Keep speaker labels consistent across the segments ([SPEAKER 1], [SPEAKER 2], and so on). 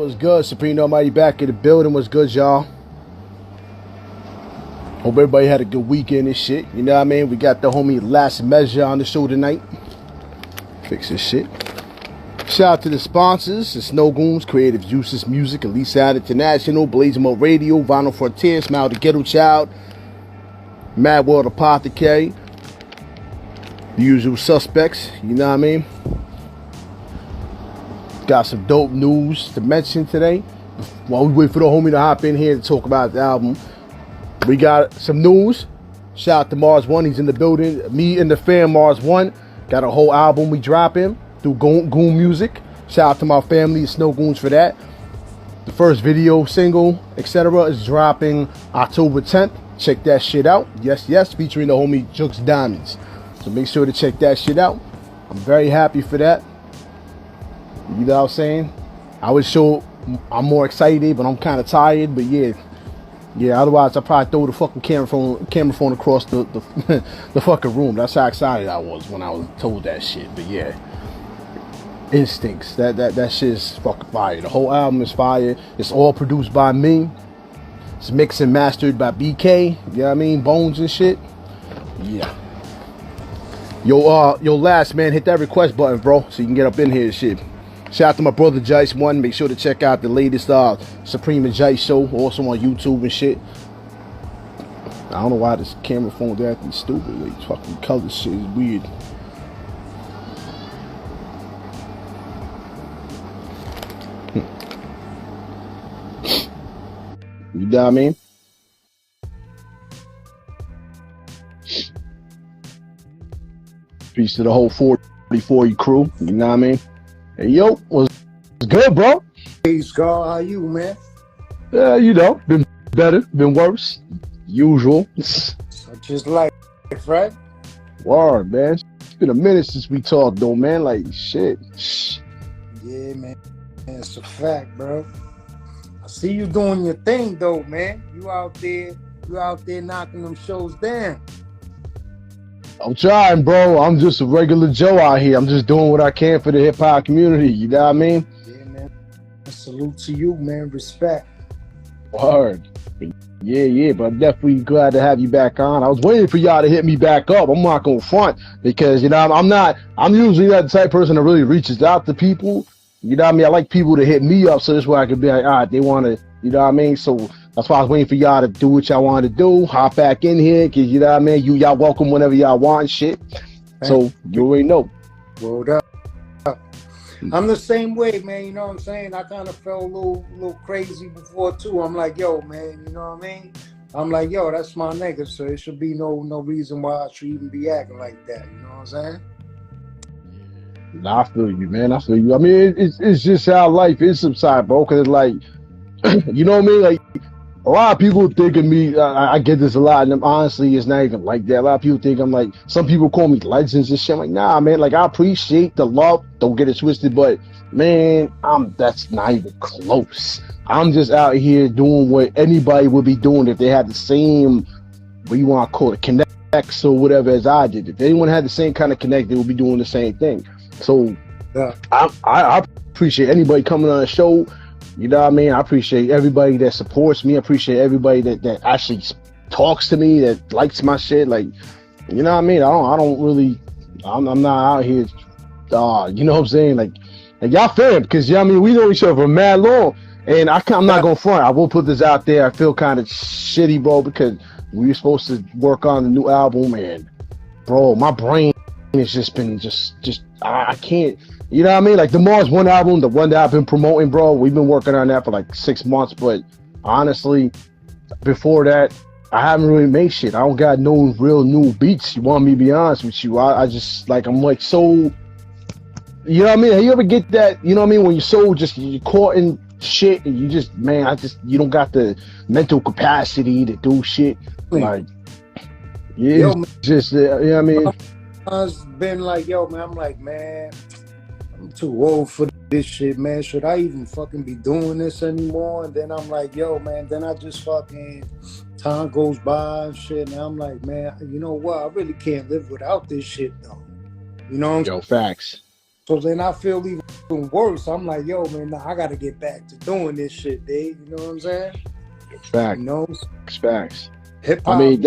[SPEAKER 1] What's good? SupremeDaalmighty back in the building. What's good, y'all? Hope everybody had a good weekend and shit. You know what I mean? We got the homie Last Measure on the show tonight. Fix this shit. Shout out to the sponsors: the Snow Goons, Creative Juices Music, Elite Sound International, Blazing Mo Radio, Vinyl Frontier, Smile the Ghetto Child, Mad World Apothecary, the usual suspects. You know what I mean? Got some dope news to mention today. While we wait for the homie to hop in here to talk about the album, we got some news. Shout out to Mars One, he's in the building. Me and the fam, Mars One, got a whole album we dropping through Goon Music. Shout out to my family, the Snow Goons, for that. The first video, single, etc. is dropping October 10th. Check that shit out. Yes, featuring the homie Jux Diamonds. So make sure to check that shit out. I'm very happy for that. You know what I'm saying? I would show I'm more excited, but I'm kind of tired. But yeah. Otherwise, I probably throw the fucking camera phone across the the fucking room. That's how excited I was when I was told that shit. But yeah, instincts. That shit is fucking fire. The whole album is fire. It's all produced by me. It's mixed and mastered by BK. You know what I mean? Bones and shit. Yeah. Yo, Last, man, hit that request button, bro, so you can get up in here and shit. Shout out to my brother Jice One. Make sure to check out the latest Supreme and Jice show, also on YouTube and shit. I don't know why this camera phone's acting stupid. Like, fucking color shit is weird. You know what I mean? Peace to the whole 44 crew. You know what I mean? Hey, yo, what's good, bro?
[SPEAKER 2] Hey, Scar, how you, man?
[SPEAKER 1] You know, been better, been worse. Usual.
[SPEAKER 2] Such is life, right?
[SPEAKER 1] Word, man. It's been a minute since we talked, though, man. Like, shit.
[SPEAKER 2] Yeah, man. It's a fact, bro. I see you doing your thing, though, man. You out there knocking them shows down.
[SPEAKER 1] I'm trying, bro. I'm just a regular Joe out here. I'm just doing what I can for the hip-hop community. You know what I mean?
[SPEAKER 2] Yeah, man. Salute to you, man. Respect.
[SPEAKER 1] Word. Yeah, but I'm definitely glad to have you back on. I was waiting for y'all to hit me back up. I'm not gonna front because, you know, I'm usually that type of person that really reaches out to people. You know what I mean? I like people to hit me up so this way I can be like, all right, they want to, you know what I mean? So that's why I was waiting for y'all to do what y'all wanted to do. Hop back in here, because you know what I mean? Y'all welcome whenever y'all want and shit. So you already know.
[SPEAKER 2] Word up. I'm the same way, man. You know what I'm saying? I kind of felt a little crazy before, too. I'm like, yo, man, you know what I mean? I'm like, yo, that's my nigga, so it should be no reason why I should even be acting like that. You know what I'm saying?
[SPEAKER 1] Nah, I feel you, man. I feel you. I mean, it's just how life is sometimes, bro. Because, like, you know what I mean? Like, a lot of people think of me, I get this a lot, and honestly, it's not even like that. A lot of people think I'm like, some people call me legends and shit. I'm like, nah, man, like, I appreciate the love. Don't get it twisted, but, man, that's not even close. I'm just out here doing what anybody would be doing if they had the same, what you want to call it, connects or whatever as I did. If anyone had the same kind of connect, they would be doing the same thing. So, yeah. I appreciate anybody coming on the show. You know what I mean? I appreciate everybody that supports me. I appreciate everybody that actually talks to me, that likes my shit. Like, you know what I mean? I'm not out here, you know what I'm saying? Like y'all fam, because, you know what I mean? We know each other for mad long. And I'm not going to front. I will put this out there. I feel kind of shitty, bro, because we were supposed to work on the new album. And, bro, my brain has just been I can't. You know what I mean? Like the Mars One album, the one that I've been promoting, bro, we've been working on that for like 6 months. But honestly, before that, I haven't really made shit. I don't got no real new beats. You want me to be honest with you? I just, like, I'm like so, you know what I mean? You ever get that, you know what I mean? When you're caught in shit and you just, man, you don't got the mental capacity to do shit. Like, yeah, it's just, you know what I mean?
[SPEAKER 2] I've been like, yo, man, I'm like, man, I'm too old for this shit, man. Should I even fucking be doing this anymore? And then I'm like, yo, man, then I just fucking, time goes by and shit. And I'm like, man, you know what? I really can't live without this shit, though. You know what I'm saying?
[SPEAKER 1] Yo, facts.
[SPEAKER 2] So then I feel even worse. I'm like, yo, man, nah, I gotta get back to doing this shit, dude. You know what I'm saying?
[SPEAKER 1] Facts.
[SPEAKER 2] You know,
[SPEAKER 1] Facts.
[SPEAKER 2] hip hop.
[SPEAKER 1] I mean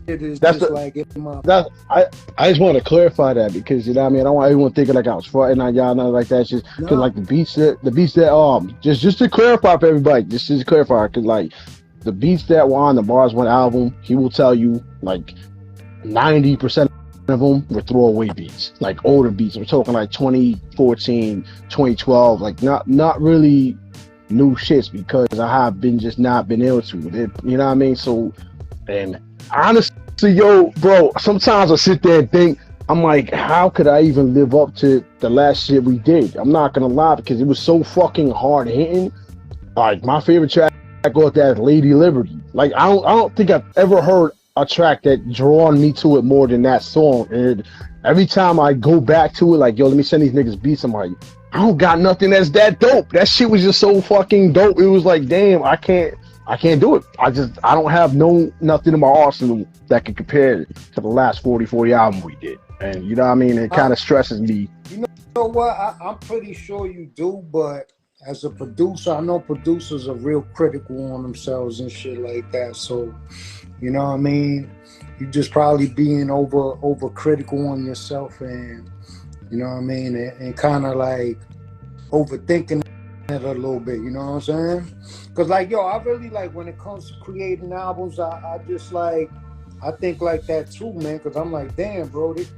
[SPEAKER 2] it is
[SPEAKER 1] that's
[SPEAKER 2] just like in my.
[SPEAKER 1] That I just want to clarify that because you know what I mean I don't want everyone thinking like I was fronting on y'all, nothing like that. It's just because like the beats that just to clarify for everybody, just to clarify, because like the beats that were on the Bars One album, he will tell you like 90% of them were throwaway beats, like older beats. We're talking like 2014, 2012, like not really new shits, because I have been just not been able to it, you know what I mean? So, and honestly, yo, bro, sometimes I sit there and think, I'm like, how could I even live up to the last shit we did? I'm not gonna lie, because it was so fucking hard hitting. Like, my favorite track off that is Lady Liberty. Like, I don't think I've ever heard a track that drawn me to it more than that song. And every time I go back to it, like, yo, let me send these niggas beats, I'm like, I don't got nothing that's that dope. That shit was just so fucking dope. It was like, damn, I can't do it. I don't have nothing in my arsenal that can compare to the last 40 album we did. And you know what I mean? It kind of stresses me.
[SPEAKER 2] You know what? I'm pretty sure you do, but as a producer, I know producers are real critical on themselves and shit like that. So, you know what I mean? You just probably being over critical on yourself, and you know what I mean, and kind of like overthinking it a little bit, you know what I'm saying? Because like, yo, I really like, when it comes to creating albums, I just like, I think like that too, man, because I'm like, damn, bro, this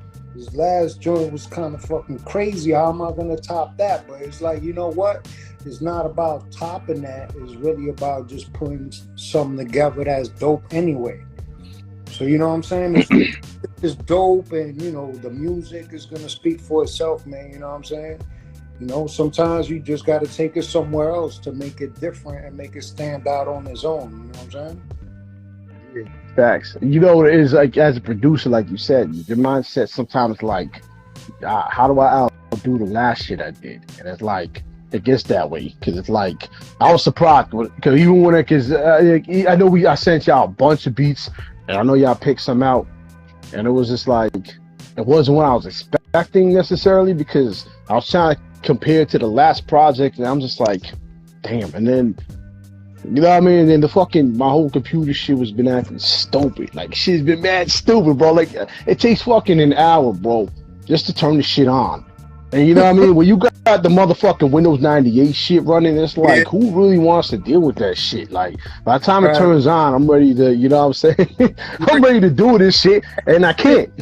[SPEAKER 2] last joint was kind of fucking crazy. How am I gonna top that? But it's like, you know what? It's not about topping that. It's really about just putting something together that's dope anyway. So, you know what I'm saying? It's dope, and, you know, the music is going to speak for itself, man. You know what I'm saying? You know, sometimes you just got to take it somewhere else to make it different and make it stand out on its own. You know what I'm saying?
[SPEAKER 1] Yeah, facts. You know, it is like, as a producer, like you said, your mindset sometimes like, how do I outdo the last shit I did? And it's like, it gets that way, because it's like, I was surprised, because even when I know I sent y'all a bunch of beats, and I know y'all picked some out, and it was just like, it wasn't what I was expecting necessarily, because I was trying to compare it to the last project, and I'm just like, damn. And then, you know what I mean? And then my whole computer shit was been acting stupid. Like, shit's been mad stupid, bro. Like, it takes fucking an hour, bro, just to turn the shit on. And you know what I mean? When you got the motherfucking Windows 98 shit running, it's like, who really wants to deal with that shit? Like, by the time it turns on, I'm ready to, you know what I'm saying? I'm ready to do this shit, and I can't.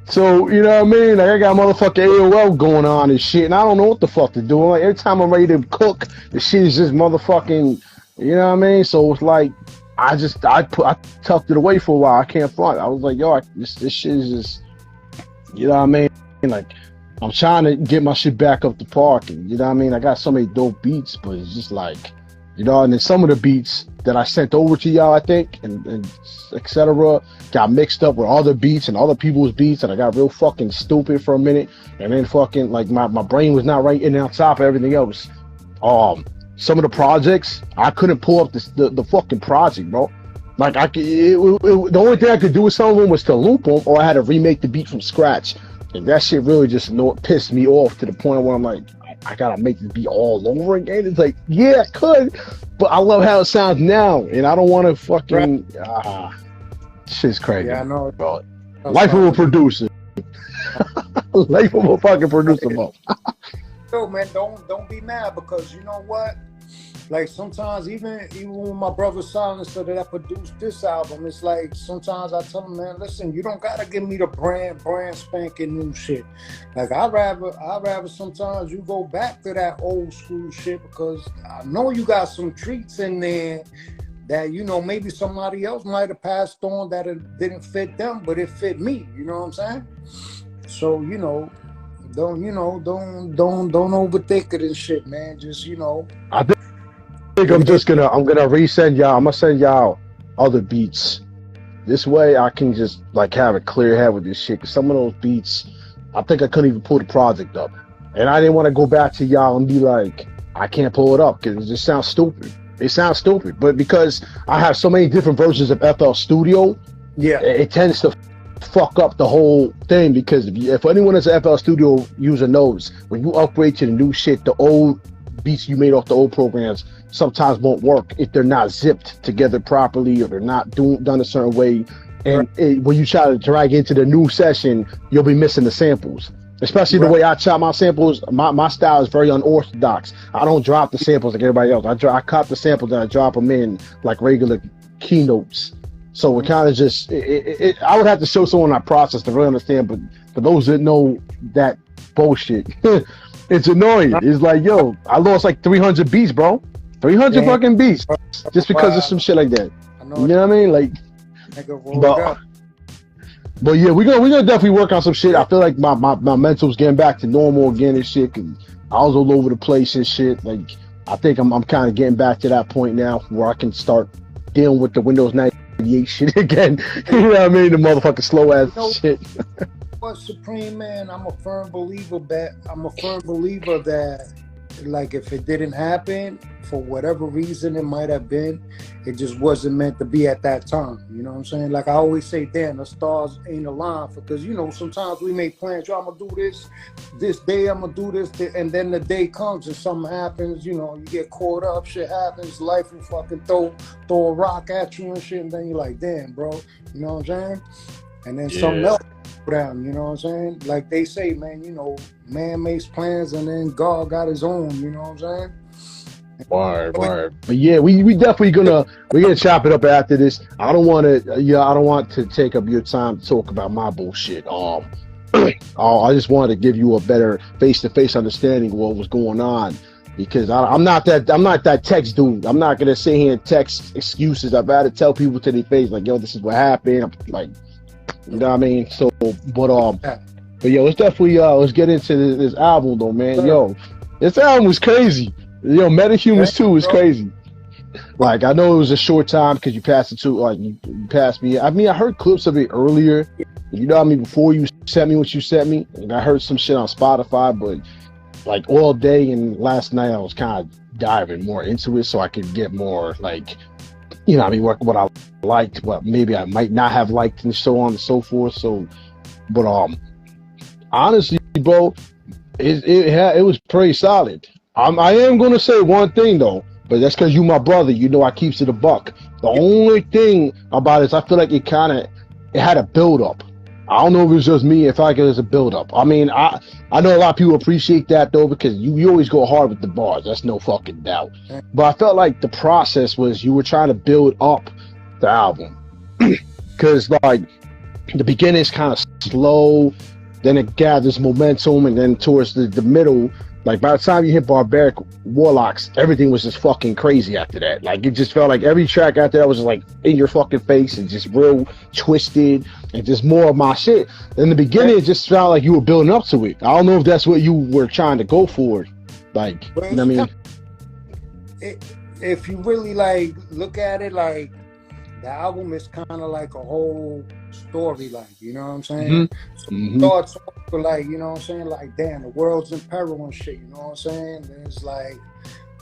[SPEAKER 1] So, you know what I mean? Like, I got motherfucking AOL going on and shit, and I don't know what the fuck to do. Like, every time I'm ready to cook, the shit is just motherfucking, you know what I mean? So it's like, I tucked it away for a while. I can't front. I was like, yo, this shit is just, you know what I mean? Like, I'm trying to get my shit back up to park, and you know what I mean? I got so many dope beats, but it's just like, you know, and then some of the beats that I sent over to y'all, I think, and etc., got mixed up with other beats and other people's beats, and I got real fucking stupid for a minute, and then fucking, like, my brain was not right in and on top of everything else. Some of the projects, I couldn't pull up the fucking project, bro. Like, the only thing I could do with some of them was to loop them, or I had to remake the beat from scratch. And that shit really just pissed me off to the point where I'm like, I gotta make this beat all over again. It's like, yeah, I could, but I love how it sounds now, and I don't want to fucking. Shit's crazy.
[SPEAKER 2] Yeah, I know.
[SPEAKER 1] Bro. Life of a producer. Life of a fucking producer, bro.
[SPEAKER 2] Yo, man, don't be mad, because you know what? Like, sometimes even when my brother Silencer that I produced this album, it's like, sometimes I tell him, man, listen, you don't gotta give me the brand spanking new shit. Like, I'd rather sometimes you go back to that old school shit, because I know you got some treats in there that, you know, maybe somebody else might have passed on that it didn't fit them, but it fit me. You know what I'm saying? So, you know, don't overthink it and shit, man. Just, you know.
[SPEAKER 1] I think I'm gonna resend y'all. I'm gonna send y'all other beats. This way I can just like have a clear head with this shit. Cause some of those beats, I think I couldn't even pull the project up, and I didn't want to go back to y'all and be like, I can't pull it up because it just sounds stupid. It sounds stupid, but because I have so many different versions of FL Studio,
[SPEAKER 2] yeah,
[SPEAKER 1] it tends to fuck up the whole thing, because if anyone that's an FL Studio user knows, when you upgrade to the new shit, the old beats you made off the old programs sometimes won't work if they're not zipped together properly, or they're not done a certain way. And when you try to drag into the new session, you'll be missing the samples. Especially the way I chop my samples, my style is very unorthodox. I don't drop the samples like everybody else. I cut the samples and I drop them in like regular keynotes. So it kind of just, I would have to show someone that process to really understand, but for those that know that bullshit, it's annoying. It's like, yo, I lost like 300 beats, bro. 300 fucking beats just because of some shit like that. You know what I mean? Like, but yeah, we're gonna definitely work on some shit. I feel like my mental's getting back to normal again and shit, cause I was all over the place and shit. Like, I think I'm kind of getting back to that point now where I can start dealing with the Windows 98 shit again. You know what I mean? The motherfucking slow ass shit.
[SPEAKER 2] But Supreme, man, I'm a firm believer that, like, if it didn't happen for whatever reason it might have been, it just wasn't meant to be at that time. You know what I'm saying? Like I always say, damn, the stars ain't aligned, because you know sometimes we make plans. Yo, I'm gonna do this day. I'm gonna do this, and then the day comes and something happens. You know, you get caught up. Shit happens. Life will fucking throw a rock at you and shit, and then you're like, damn, bro. You know what I'm saying? And then something else down. You know what I'm saying? Like they say, man. You know, man makes plans, and then God got his own. You know what I'm saying?
[SPEAKER 1] Word. But yeah, we definitely we're gonna chop it up after this. I don't want to take up your time to talk about my bullshit. I just wanted to give you a better face-to-face understanding of what was going on, because I'm not that text dude. I'm not gonna sit here and text excuses. I've had to tell people to their face, like, yo, this is what happened. I'm like, you know what I mean? So, but yeah, let's definitely let's get into this album though, man. Yo, this album was crazy. Yo, Metahumans 2 is crazy. Like, I know it was a short time because you passed it to, like, you passed me. I mean, I heard clips of it earlier. You know what I mean? Before you sent me what you sent me. And I heard some shit on Spotify, but, like, all day and last night I was kind of diving more into it so I could get more, like, you know what I mean, what I liked, what maybe I might not have liked, and so on and so forth. So, but, honestly, bro, it was pretty solid. I am going to say one thing, though, but that's because you my brother. You know I keeps it a buck. The only thing about it is I feel like it had a build-up. I don't know if it was just me. I feel like it was a build-up. I mean, I know a lot of people appreciate that, though, because you always go hard with the bars. That's no fucking doubt. But I felt like the process was you were trying to build up the album. Because, like, the beginning is kind of slow, then it gathers momentum, and then towards the middle, like, by the time you hit Barbaric Warlocks, everything was just fucking crazy after that. Like, it just felt like every track after that was just, like, in your fucking face and just real twisted and just more of my shit. In the beginning, it just felt like you were building up to it. I don't know if that's what you were trying to go for. Like, you know what I mean?
[SPEAKER 2] If you really, like, look at it, like, the album is kind of like a whole story, like, you know what I'm saying? Thoughts, like, you know what I'm saying? Like, damn, the world's in peril and shit, you know what I'm saying? And it's like,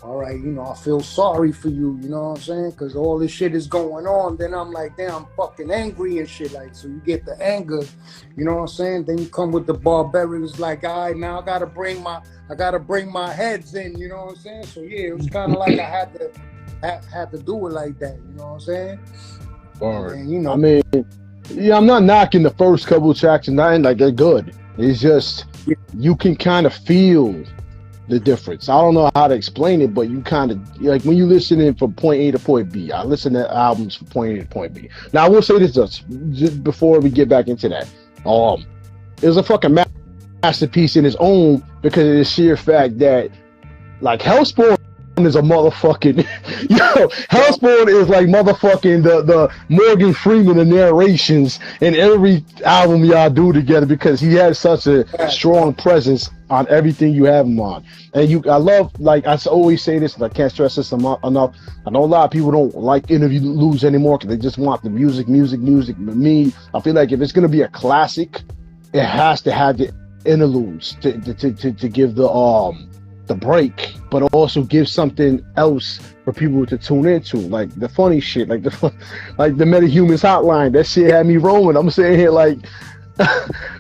[SPEAKER 2] all right, you know, I feel sorry for you, you know what I'm saying? Because all this shit is going on. Then I'm like, damn, I'm fucking angry and shit. Like, so you get the anger, you know what I'm saying? Then you come with the barbarians, like, all right, now I gotta bring my heads in, you know what I'm saying? So yeah, it was kind of like I had to do it like that, you know what I'm saying? And, you know,
[SPEAKER 1] I mean, yeah, I'm not knocking the first couple of tracks and nothing, like, they're good. It's just, you can kind of feel the difference. I don't know how to explain it, but you kind of, like, when you listen in from point A to point B, I listen to albums from point A to point B. Now, I will say this just before we get back into that. It was a fucking masterpiece in its own because of the sheer fact that, like, Hellspawn is a motherfucking, Hellspawn is like motherfucking the Morgan Freeman of narrations in every album y'all do together, because he has such a strong presence on everything you have him on. And I love, like, I always say this, and I can't stress this enough. I know a lot of people don't like interludes anymore because they just want the music. But me, I feel like if it's gonna be a classic, it has to have the interludes to give the the break, but also give something else for people to tune into, like the funny shit, like the MetaHumans hotline. That shit had me rolling. I'm sitting here like,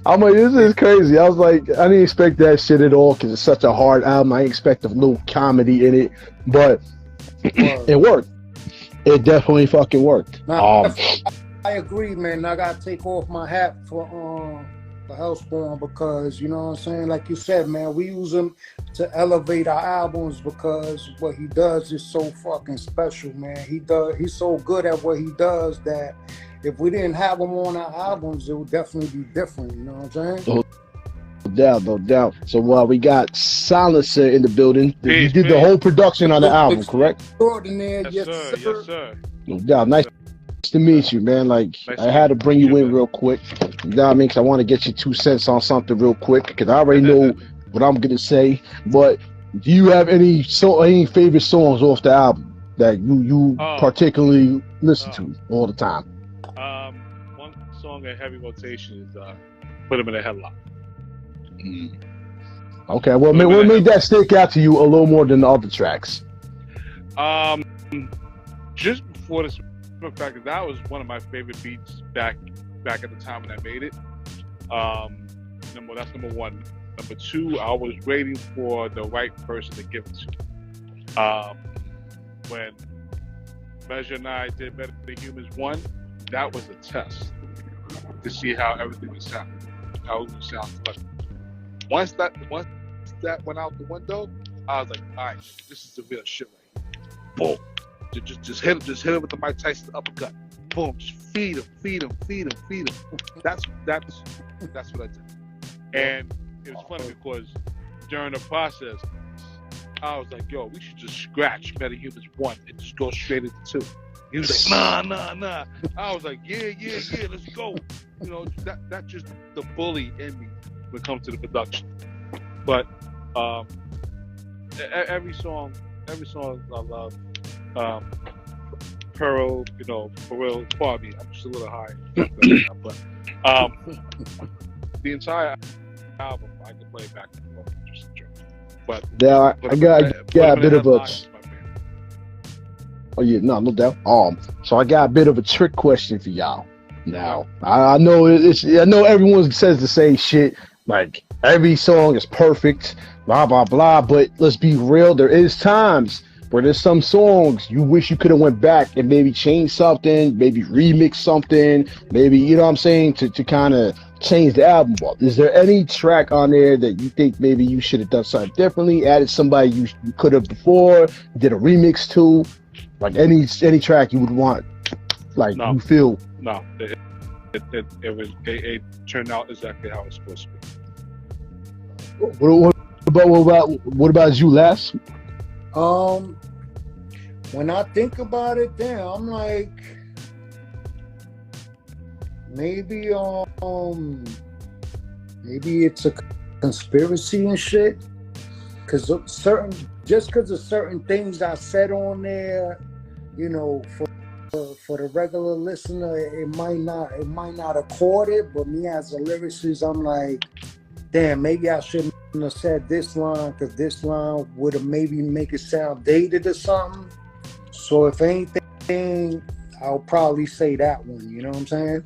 [SPEAKER 1] I'm like, this is crazy. I was like, I didn't expect that shit at all because it's such a hard album. I didn't expect a little comedy in it, but it worked. It definitely fucking worked.
[SPEAKER 2] Nah, I agree, man. I gotta take off my hat for Hellspawn because, you know what I'm saying, like you said, man, we use him to elevate our albums because what he does is so fucking special, man. He's so good at what he does that if we didn't have him on our albums, it would definitely be different, you know what I'm saying?
[SPEAKER 1] No doubt. So we got Silencer in the building. You did the whole production on the album, correct?
[SPEAKER 2] Extraordinary,
[SPEAKER 3] Yes, sir.
[SPEAKER 1] No doubt. Nice to meet you, man. Like,
[SPEAKER 3] nice
[SPEAKER 1] I had to bring you in real quick. You know what I mean? Because I want to get you 2 cents on something real quick because I already know what I'm going to say. But do you have any favorite songs off the album that you particularly listen to all the time?
[SPEAKER 3] One song in heavy rotation is Put Him in a Headlock.
[SPEAKER 1] Okay, what made that stick out to you a little more than the other tracks?
[SPEAKER 3] Just before this fact, that was one of my favorite beats back at the time when I made it. That's number one. Number two, I was waiting for the right person to give it to. When Measure and I did Better Than Humans 1, that was a test to see how everything would sound. How it would sound. But once that went out the window, I was like, all right, this is the real shit right here. Boom. Just hit him with the Mike Tyson uppercut. Boom. Just feed him. That's what I did. And it was funny because during the process, I was like, yo, we should just scratch MetaHumans 1 and just go straight into 2. He was like, nah. I was like, yeah, let's go. You know, that's just the bully in me when it comes to the production. But every song I love. Pearl, you know, for real, pardon me, I'm just a little high. But the entire album, I can play back and forth, just a joke. But
[SPEAKER 1] yeah, I got a bit of a. Oh yeah, no doubt. So I got a bit of a trick question for y'all. Now I know everyone says the same shit. Like every song is perfect, blah blah blah. But let's be real. There is times where there's some songs you wish you could have went back and maybe changed something, maybe remix something, maybe, you know what I'm saying, to kind of change the album up. Is there any track on there that you think maybe you should have done something differently, added somebody you could have before, did a remix to, like any track you would want, like you feel?
[SPEAKER 3] No, it turned out exactly how it's supposed to be.
[SPEAKER 1] What about you, Les?
[SPEAKER 2] When I think about it, then I'm like, maybe it's a conspiracy and shit. Cause of certain things I said on there, you know, for the regular listener, it might not accord it, but me as a lyricist, I'm like, damn, maybe I shouldn't have said this line because this line would have maybe make it sound dated or something. So if anything, I'll probably say that one. You know what I'm saying?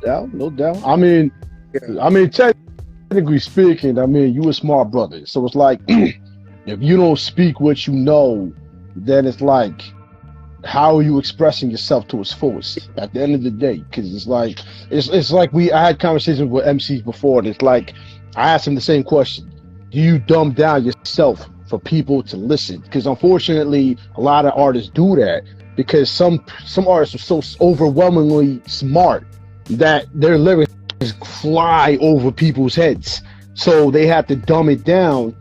[SPEAKER 1] Yeah, no doubt. I mean, technically speaking, I mean, you a smart brother. So it's like, if you don't speak what you know, then it's like, how are you expressing yourself to its fullest at the end of the day? Because it's like I had conversations with MCs before, and it's like I asked them the same question: do you dumb down yourself for people to listen? Because unfortunately, a lot of artists do that because some artists are so overwhelmingly smart that their lyrics fly over people's heads, so they have to dumb it down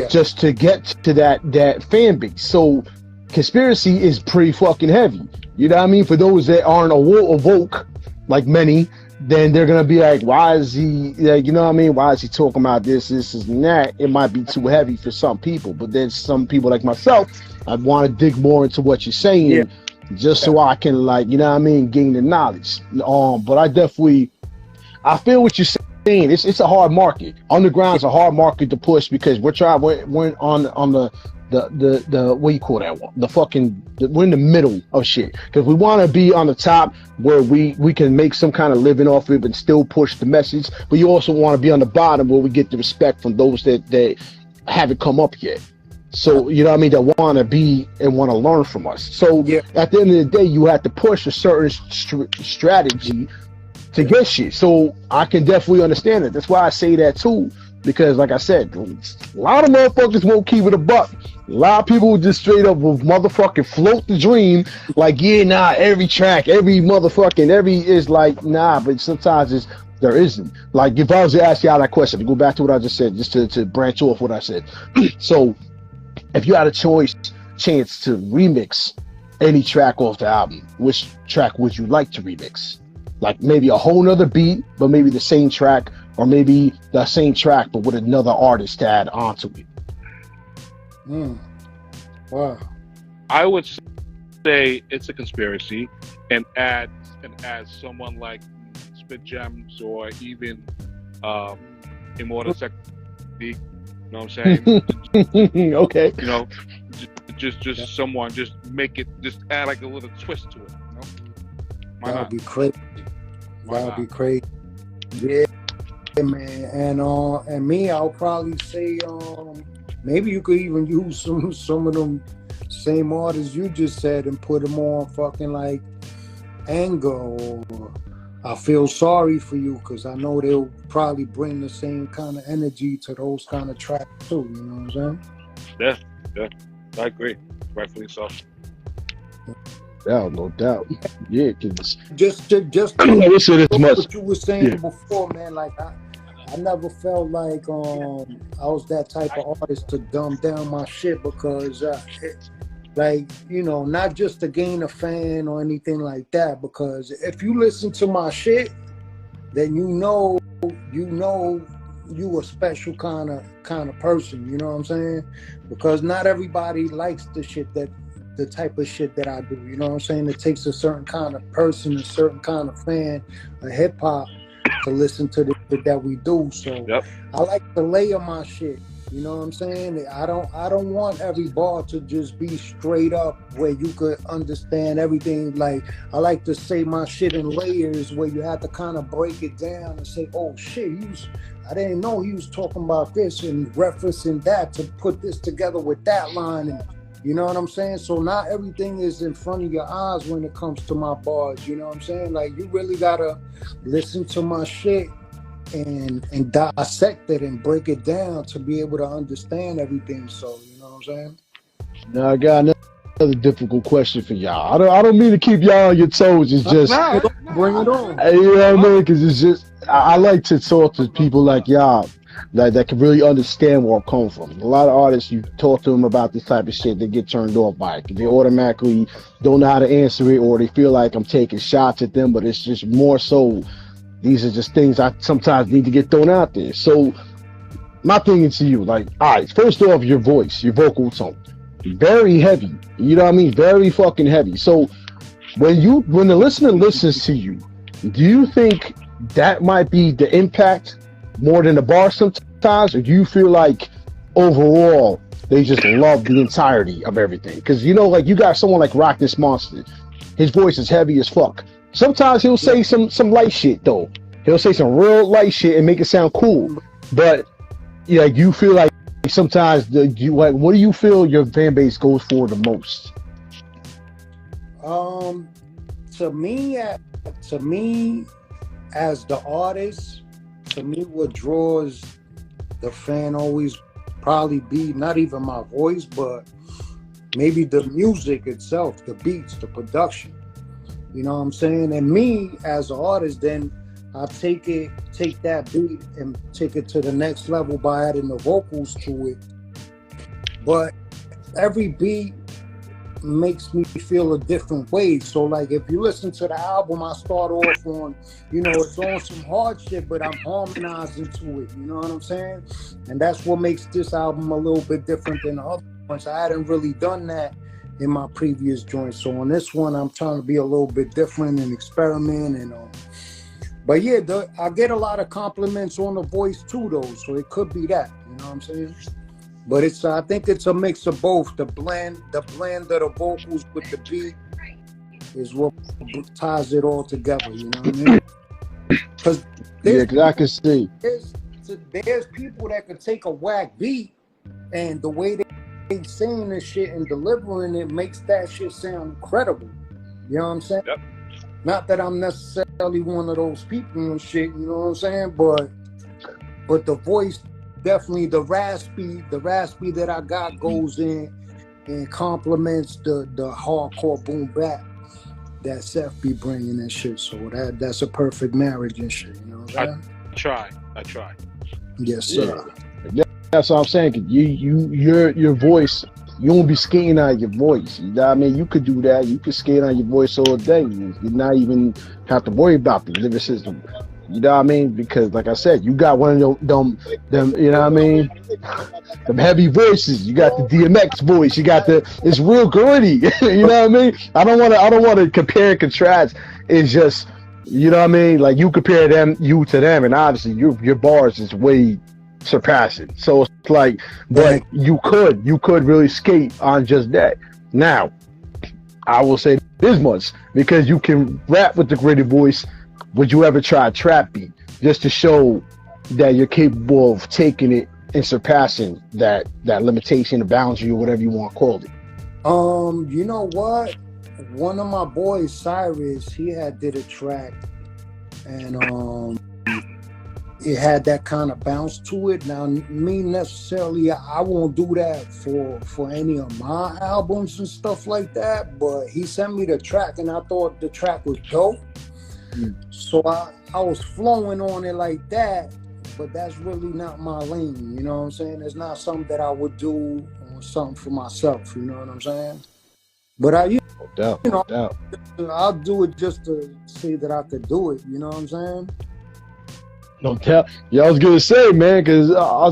[SPEAKER 1] just to get to that fan base. So conspiracy is pretty fucking heavy. You know what I mean? For those that aren't awoke, like many, then they're gonna be like, why is he, like, you know what I mean? Why is he talking about this and that? It might be too heavy for some people, but then some people like myself, I want to dig more into what you're saying, so I can, like, you know what I mean, gain the knowledge. But I feel what you're it's a hard market. Underground's a hard market to push because we're on the what do you call that one? We're in the middle of shit because we want to be on the top where we can make some kind of living off it and still push the message, but you also want to be on the bottom where we get the respect from those that haven't come up yet. So you know what I mean, that want to be and want to learn from us. So at the end of the day, you have to push a certain strategy to get shit. So I can definitely understand it. That's why I say that too. Because like I said, a lot of motherfuckers won't keep it a buck. A lot of people just straight up will motherfucking float the dream. Like, yeah, nah, every track, every is like, nah, but sometimes there isn't. Like, if I was to ask y'all that question, to go back to what I just said, just to branch off what I said. So, if you had a chance to remix any track off the album, which track would you like to remix? Like maybe a whole nother beat, but maybe the same track, or maybe the same track but with another artist to add onto it.
[SPEAKER 2] Wow. I
[SPEAKER 3] would say It's a Conspiracy and add someone like Spit Gems or even Immortal Technique. You know what I'm saying?
[SPEAKER 1] Okay.
[SPEAKER 3] You know, just someone, just make it, just add like a little twist to it. You know?
[SPEAKER 2] That would be crazy. That would be crazy. Yeah, man. And me, I'll probably say, maybe you could even use some of them same artists you just said and put them on fucking like Anger or I Feel Sorry for You, because I know they'll probably bring the same kind of energy to those kind of tracks too. You know what I'm
[SPEAKER 3] saying? Yeah, I agree. Rightfully so.
[SPEAKER 1] Yeah, no doubt. Yeah, cause
[SPEAKER 2] just what you were saying before, man. Like I never felt like I was that type of artist to dumb down my shit because like, you know, not just to gain a fan or anything like that, because if you listen to my shit, then you know you a special kind of person, you know what I'm saying? Because not everybody likes the type of shit that I do, you know what I'm saying? It takes a certain kind of person, a certain kind of fan of hip hop to listen to the shit that we do. So I like to layer my shit. You know what I'm saying? I don't want every bar to just be straight up where you could understand everything. Like, I like to say my shit in layers where you have to kind of break it down and say, oh shit, I didn't know he was talking about this and referencing that to put this together with that line. And you know what I'm saying? So not everything is in front of your eyes when it comes to my bars. You know what I'm saying? Like, you really gotta listen to my shit and dissect it and break it down to be able to understand everything. So, you know what I'm saying?
[SPEAKER 1] Now I got another difficult question for y'all. I don't mean to keep y'all on your toes. It's just
[SPEAKER 2] bring it on.
[SPEAKER 1] You know what I mean? Because it's just I like to talk to people like y'all that can really understand where I'm coming from. A lot of artists, you talk to them about this type of shit, they get turned off by it. They automatically don't know how to answer it, or they feel like I'm taking shots at them. But it's just more so, these are just things I sometimes need to get thrown out there. So my thing is to you, like, all right, first off, your voice, your vocal tone, very heavy. You know what I mean? Very fucking heavy. So when the listener listens to you, do you think that might be the impact more than the bar sometimes, or do you feel like overall they just love the entirety of everything? Because, you know, like, you got someone like Rock This Monster, his voice is heavy as fuck. Sometimes he'll say some light shit though. He'll say some real light shit and make it sound cool. But yeah, you feel like sometimes what do you feel your fan base goes for the most?
[SPEAKER 2] To me, as the artist, to me, what draws the fan always probably be not even my voice, but maybe the music itself, the beats, the production. You know what I'm saying? And me as an artist, then I take that beat and take it to the next level by adding the vocals to it. But every beat makes me feel a different way. So like, if you listen to the album, I start off on, you know, it's on some hard shit, but I'm harmonizing to it. You know what I'm saying? And that's what makes this album a little bit different than the other ones. I hadn't really done that in my previous joints. So on this one, I'm trying to be a little bit different and experiment and But yeah, I get a lot of compliments on the voice too, though. So it could be that. You know what I'm saying? But I think it's a mix of both. The blend of the vocals with the beat is what ties it all together. You know what I mean? Because
[SPEAKER 1] I can see.
[SPEAKER 2] There's people that can take a whack beat, and the way they saying this shit and delivering it makes that shit sound incredible. You know what I'm saying? Yep. Not that I'm necessarily one of those people and shit, you know what I'm saying? But the voice, definitely the raspy that I got goes in and complements the hardcore boom bap that Seth be bringing and shit. So that's a perfect marriage and shit, you know what I'm saying?
[SPEAKER 3] I try.
[SPEAKER 2] Yes, sir.
[SPEAKER 1] Yeah. That's what I'm saying. Your voice, you won't be skating on your voice. You know what I mean? You could do that. You could skate on your voice all day. You not even have to worry about the lyricism. You know what I mean? Because like I said, you got one of them, you know what I mean? Them heavy voices. You got the DMX voice. You got it's real gritty. You know what I mean? I don't want to compare and contrast. It's just, you know what I mean? Like you compare you to them, and obviously your bars is way surpassing. So it's like, but you could really skate on just that. Now, I will say this much, because you can rap with the gritty voice. Would you ever try a trap beat just to show that you're capable of taking it and surpassing that limitation, the boundary, or whatever you want to call it?
[SPEAKER 2] You know what? One of my boys, Cyrus, he did a track, and it had that kind of bounce to it. Now, me necessarily, I won't do that for any of my albums and stuff like that. But he sent me the track, and I thought the track was dope. So I was flowing on it like that, but that's really not my lane. You know what I'm saying? It's not something that I would do or something for myself. You know what I'm saying? But I'll do it just to see that I could do it. You know what I'm saying?
[SPEAKER 1] No doubt. Yeah, I was gonna say, man, because I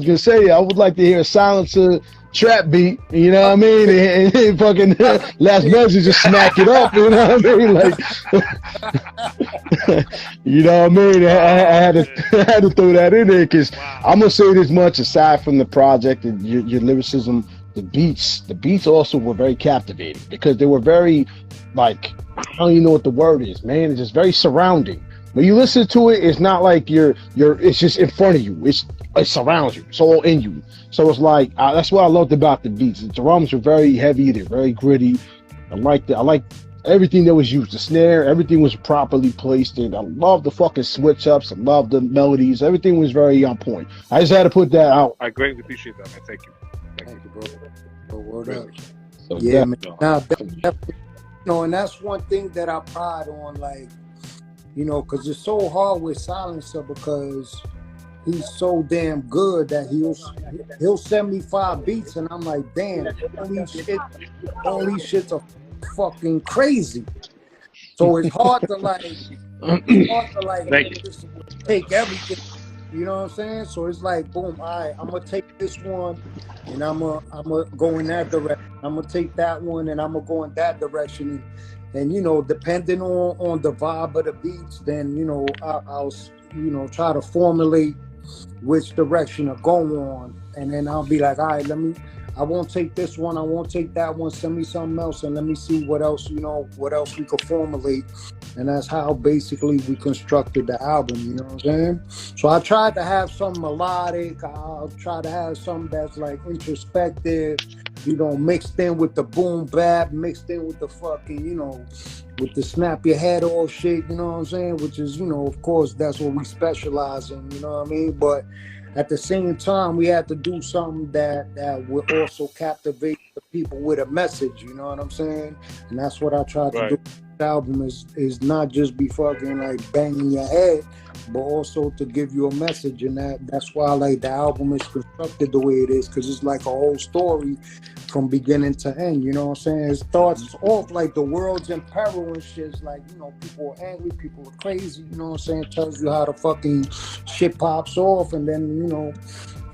[SPEAKER 1] would like to hear a Silencer trap beat, you know what I mean? And fucking Last Message just smack it up, you know what I mean? Like, you know what I mean? I had to throw that in there, because I'm gonna say this much, aside from the project and your lyricism, the beats also were very captivating, because they were very, like, I don't even know what the word is, man. It's just very surrounding. When you listen to it, it's not like it's just in front of you. It surrounds you. It's all in you. So it's like, that's what I loved about the beats. The drums were very heavy. They're very gritty. I like everything that was used. The snare, everything was properly placed in. I love the fucking switch ups. I love the melodies. Everything was very on point. I just had to put that out.
[SPEAKER 3] I greatly appreciate that, man. Thank you.
[SPEAKER 2] Thank you, bro. Word up.
[SPEAKER 1] So
[SPEAKER 2] yeah, man. Now, definitely, and that's one thing that I pride on, like, because it's so hard with Silencer, because he's so damn good that he'll send me 5 beats, and I'm like, damn, all these shits are fucking crazy. So it's hard to take everything. You know what I'm saying? So it's like, boom, all right, I'm gonna take this one, and I'm gonna go in that direction. I'm gonna take that one, and I'm gonna go in that direction. And depending on the vibe of the beats, then I'll try to formulate which direction to go on, and then I'll be like, all right, I won't take this one, I won't take that one, send me something else, and let me see what else we could formulate. And that's how basically we constructed the album, you know what I'm saying? So I tried to have something melodic, I'll try to have something that's like introspective, mixed in with the boom bap, mixed in with the fucking, with the snap your head off shit, you know what I'm saying? Which is, of course, that's what we specialize in, you know what I mean? But at the same time, we had to do something that would also captivate the people with a message, you know what I'm saying? And that's what I tried to do. The album is not just be fucking like banging your head, but also to give you a message. And that's why like the album is constructed the way it is, because it's like a whole story from beginning to end, you know what I'm saying? It starts off like the world's in peril and shit's like, people are angry, people are crazy, you know what I'm saying? Tells you how the fucking shit pops off, and then,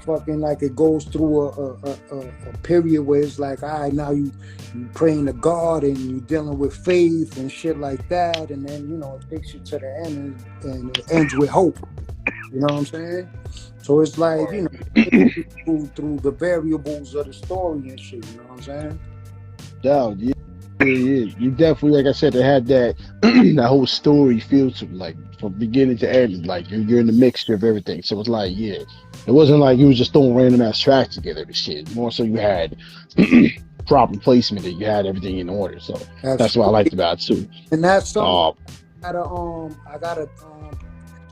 [SPEAKER 2] fucking like it goes through a period where it's like, all right, now you praying to God and you dealing with faith and shit like that, and then it takes you to the end and it ends with hope. You know what I'm saying? So it's like through the variables of the story and shit. You know what I'm saying?
[SPEAKER 1] Yeah. You definitely, like I said, they had that that whole story feel to like from beginning to end. Like you're in the mixture of everything. So it's like, it wasn't like you was just throwing random ass tracks together and shit. More so you had proper placement and you had everything in order. So that's what I liked about it too.
[SPEAKER 2] And that's something I gotta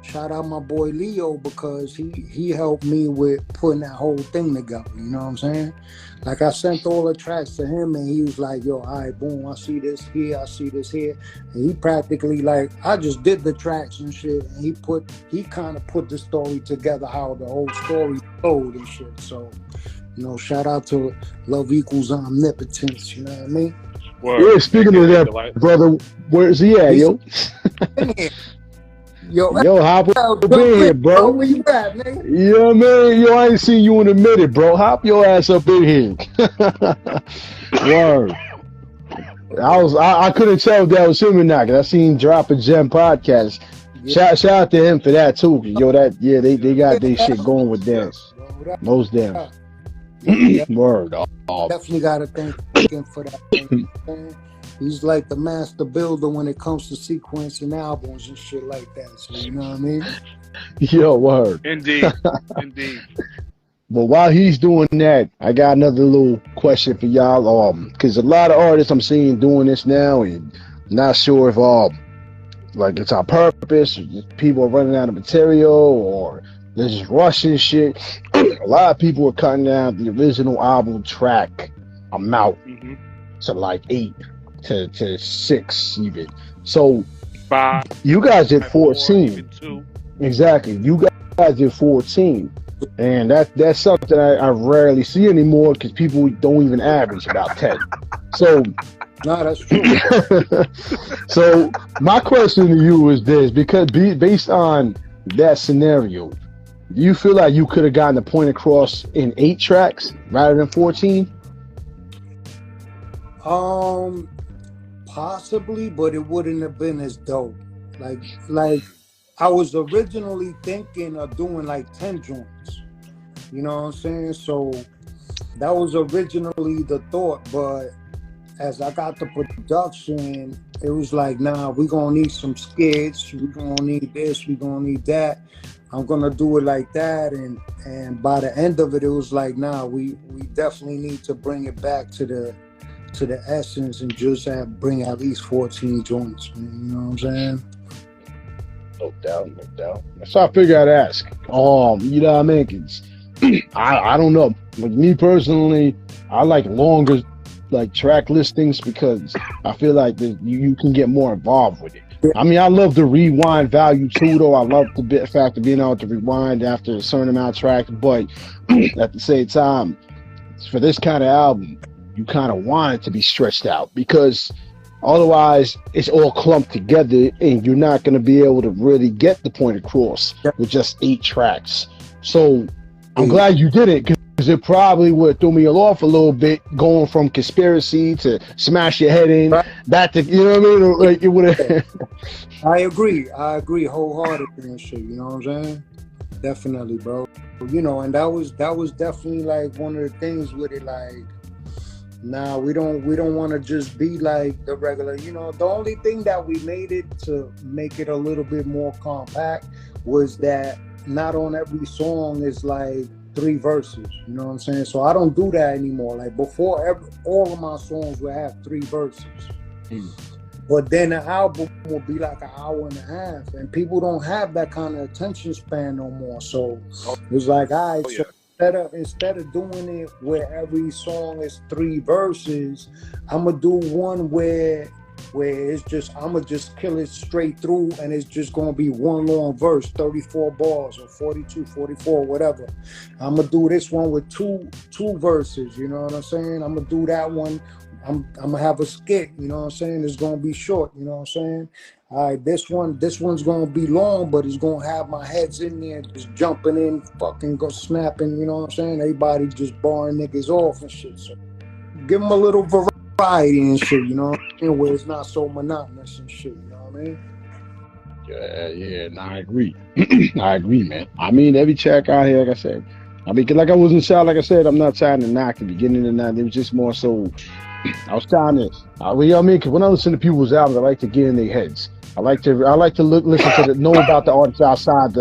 [SPEAKER 2] shout out my boy Leo, because he helped me with putting that whole thing together. You know what I'm saying? Like I sent all the tracks to him and he was like, yo, all right, boom, I see this here, I see this here. And he practically, like, I just did the tracks and shit, and he kind of put the story together, how the whole story flowed and shit. So, shout out to Love Equals Omnipotence, you know what I mean?
[SPEAKER 1] Yeah, speaking of that, brother, where's he at, yo? Yo, hop up in here, bro.
[SPEAKER 2] Where you at, nigga?
[SPEAKER 1] You know what I mean? Yo, I ain't seen you in a minute, bro. Hop your ass up in here. Word. I couldn't tell if that was him or not, because I seen Drop a Gem podcast. Yeah. Shout out to him for that too. Yo, they got their shit going with dance. Most them. Word.
[SPEAKER 2] Definitely gotta thank him for that. He's like the master builder when it comes to sequencing albums and shit like that. So you know what I mean?
[SPEAKER 1] Yo, word.
[SPEAKER 3] Indeed. Indeed.
[SPEAKER 1] Well, while he's doing that, I got another little question for y'all. Because a lot of artists I'm seeing doing this now, and not sure if like it's on purpose, or just people are running out of material, or they're just rushing shit. A lot of people are cutting down the original album track amount to like 8 to 6 even. So
[SPEAKER 3] 5.
[SPEAKER 1] You guys did 14.
[SPEAKER 3] 2.
[SPEAKER 1] Exactly. You guys did 14. And that's something I rarely see anymore, because people don't even average about 10. So
[SPEAKER 2] no, that's true.
[SPEAKER 1] So my question to you is this, because based on that scenario, do you feel like you could have gotten the point across in 8 tracks rather than 14?
[SPEAKER 2] Possibly, but it wouldn't have been as dope. Like I was originally thinking of doing like 10 joints. You know what I'm saying? So that was originally the thought, but as I got the production, it was like, nah, we're gonna need some skits, we're gonna need this, we're gonna need that. I'm gonna do it like that, and by the end of it, it was like, nah, we definitely need to bring it back to the essence and just bring at least 14 joints, man. You know what I'm saying?
[SPEAKER 1] No doubt. That's why I figured I'd ask. You know what I mean? I don't know. Like me personally, I like longer like track listings, because I feel like you can get more involved with it. I mean, I love the rewind value too, though. I love the fact of being able to rewind after a certain amount of tracks, but at the same time, for this kind of album, you kind of want it to be stretched out, because otherwise it's all clumped together and you're not going to be able to really get the point across with just 8 tracks. So I'm glad you did it, because it probably would have threw me off a little bit, going from conspiracy to smash your head in back to, you know what I mean? Like it would have.
[SPEAKER 2] I agree wholeheartedly and shit. You know what I'm saying? Definitely, bro. And that was definitely like one of the things with it. Like, nah, we don't want to just be like the regular. The only thing that we made it to make it a little bit more compact was that not on every song is like 3 verses. You know what I'm saying? So I don't do that anymore. Like before, all of my songs would have 3 verses. But then the album will be like an hour and a half, and people don't have that kind of attention span no more. So it's like, all right, so instead of doing it where every song is 3 verses, I'm gonna do one where it's just, I'm gonna just kill it straight through, and it's just gonna be one long verse, 34 bars or 42, 44, whatever. I'm gonna do this one with two verses. You know what I'm saying? I'm gonna do that one I'm gonna have a skit, you know what I'm saying? It's gonna be short, you know what I'm saying? All right, this one's gonna be long, but it's gonna have my heads in there just jumping in, fucking go snapping, you know what I'm saying? Everybody just barring niggas off and shit. So give them a little variety and shit, you know what I mean? Where it's not so monotonous and shit, you know what I mean?
[SPEAKER 1] Yeah, no, I agree. I agree, man. I mean, every track out here, like I said, I mean, 'cause like I wasn't shy, like I said, I'm not trying to knock the beginning of that. It was just more so, I was trying to, you know what I mean? Because when I listen to people's albums, I like to get in their heads. I like to listen to know about the artist outside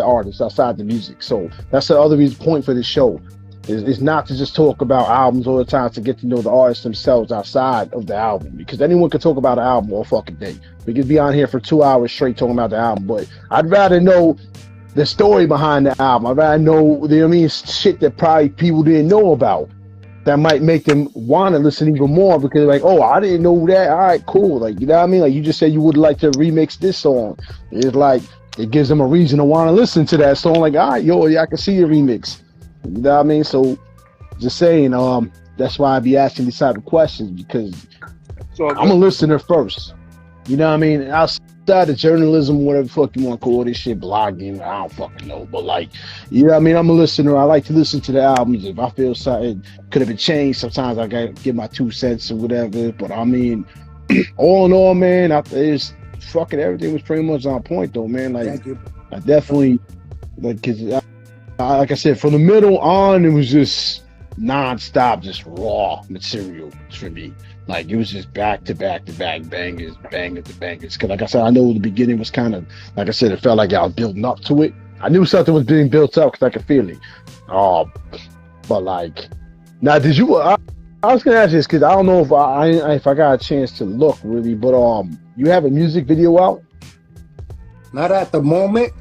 [SPEAKER 1] the music. So that's the other point for this show. Is not to just talk about albums all the time, to get to know the artists themselves outside of the album, because anyone can talk about an album all fucking day. We could be on here for 2 hours straight talking about the album, but I'd rather know the story behind the album. I'd rather know, you know what I mean, shit that probably people didn't know about that might make them want to listen even more, because like, oh, I didn't know that. All right, cool. Like, you know what I mean? Like, you just said you would like to remix this song. It's like, it gives them a reason to want to listen to that song. Like, all right, yo, yeah, I can see your remix. You know what I mean? So, just saying, that's why I be asking these type of questions, because I'm a listener first. You know what I mean? Outside of journalism, whatever the fuck you want to call this shit, blogging, I don't fucking know. But like, you know what I mean? I'm a listener. I like to listen to the albums. If I feel something could have been changed, sometimes I gotta give my 2 cents or whatever. But I mean, all in all, man, it's fucking everything was pretty much on point though, man. Like, I definitely, like, cause like I said, from the middle on, it was just non-stop, just raw material for me. Like, it was just back to back to back bangers to bangers. Because like I said, I know the beginning was kind of, like I said, it felt like I was building up to it. I knew something was being built up because I could feel it. But like, now did you? I was gonna ask this because I don't know if I got a chance to look really, but you have a music video out?
[SPEAKER 2] Not at the moment.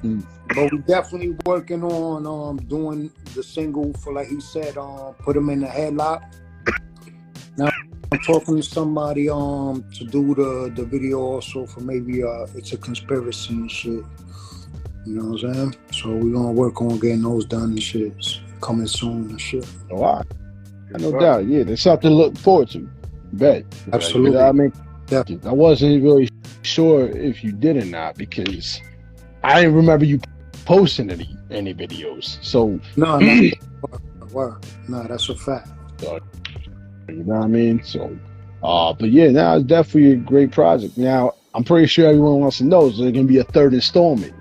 [SPEAKER 2] But we're definitely working on doing the single for, like he said, put him in the headlock. Now I'm talking to somebody to do the video also for maybe It's a Conspiracy and shit. You know what I'm saying? So we're gonna work on getting those done and shit. It's coming soon and shit.
[SPEAKER 1] Oh, I no doubt. Yeah, there's something to look forward to. Bet.
[SPEAKER 2] Absolutely.
[SPEAKER 1] You know what I mean?
[SPEAKER 2] Yeah.
[SPEAKER 1] I wasn't really sure if you did or not, because I didn't remember you posting any videos. So
[SPEAKER 2] no, that's a fact.
[SPEAKER 1] You know what I mean? So but yeah, now it's definitely a great project. Now I'm pretty sure everyone wants to know, is there gonna be a 3rd installment?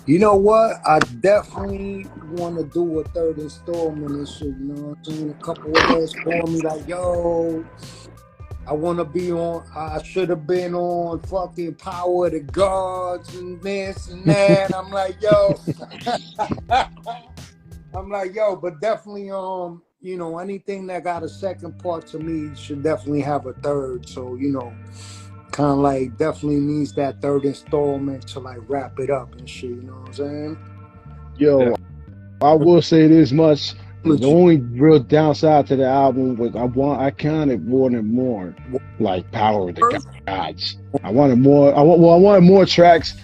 [SPEAKER 2] You know what? I definitely want to do a 3rd installment and shit. You know what I'm saying? A couple of guys call me like, yo, I want to be on, I should have been on fucking Power of the Gods and this and that. I'm like, yo. But definitely, you know, anything that got a second part to me should definitely have a 3rd. So, you know, kind of like definitely needs that 3rd installment to like wrap it up and shit. You know what I'm saying?
[SPEAKER 1] Yo, yeah. I will say this much. The only real downside to the album was I kind of wanted more like Power of the Gods. I wanted more. I wanted more tracks.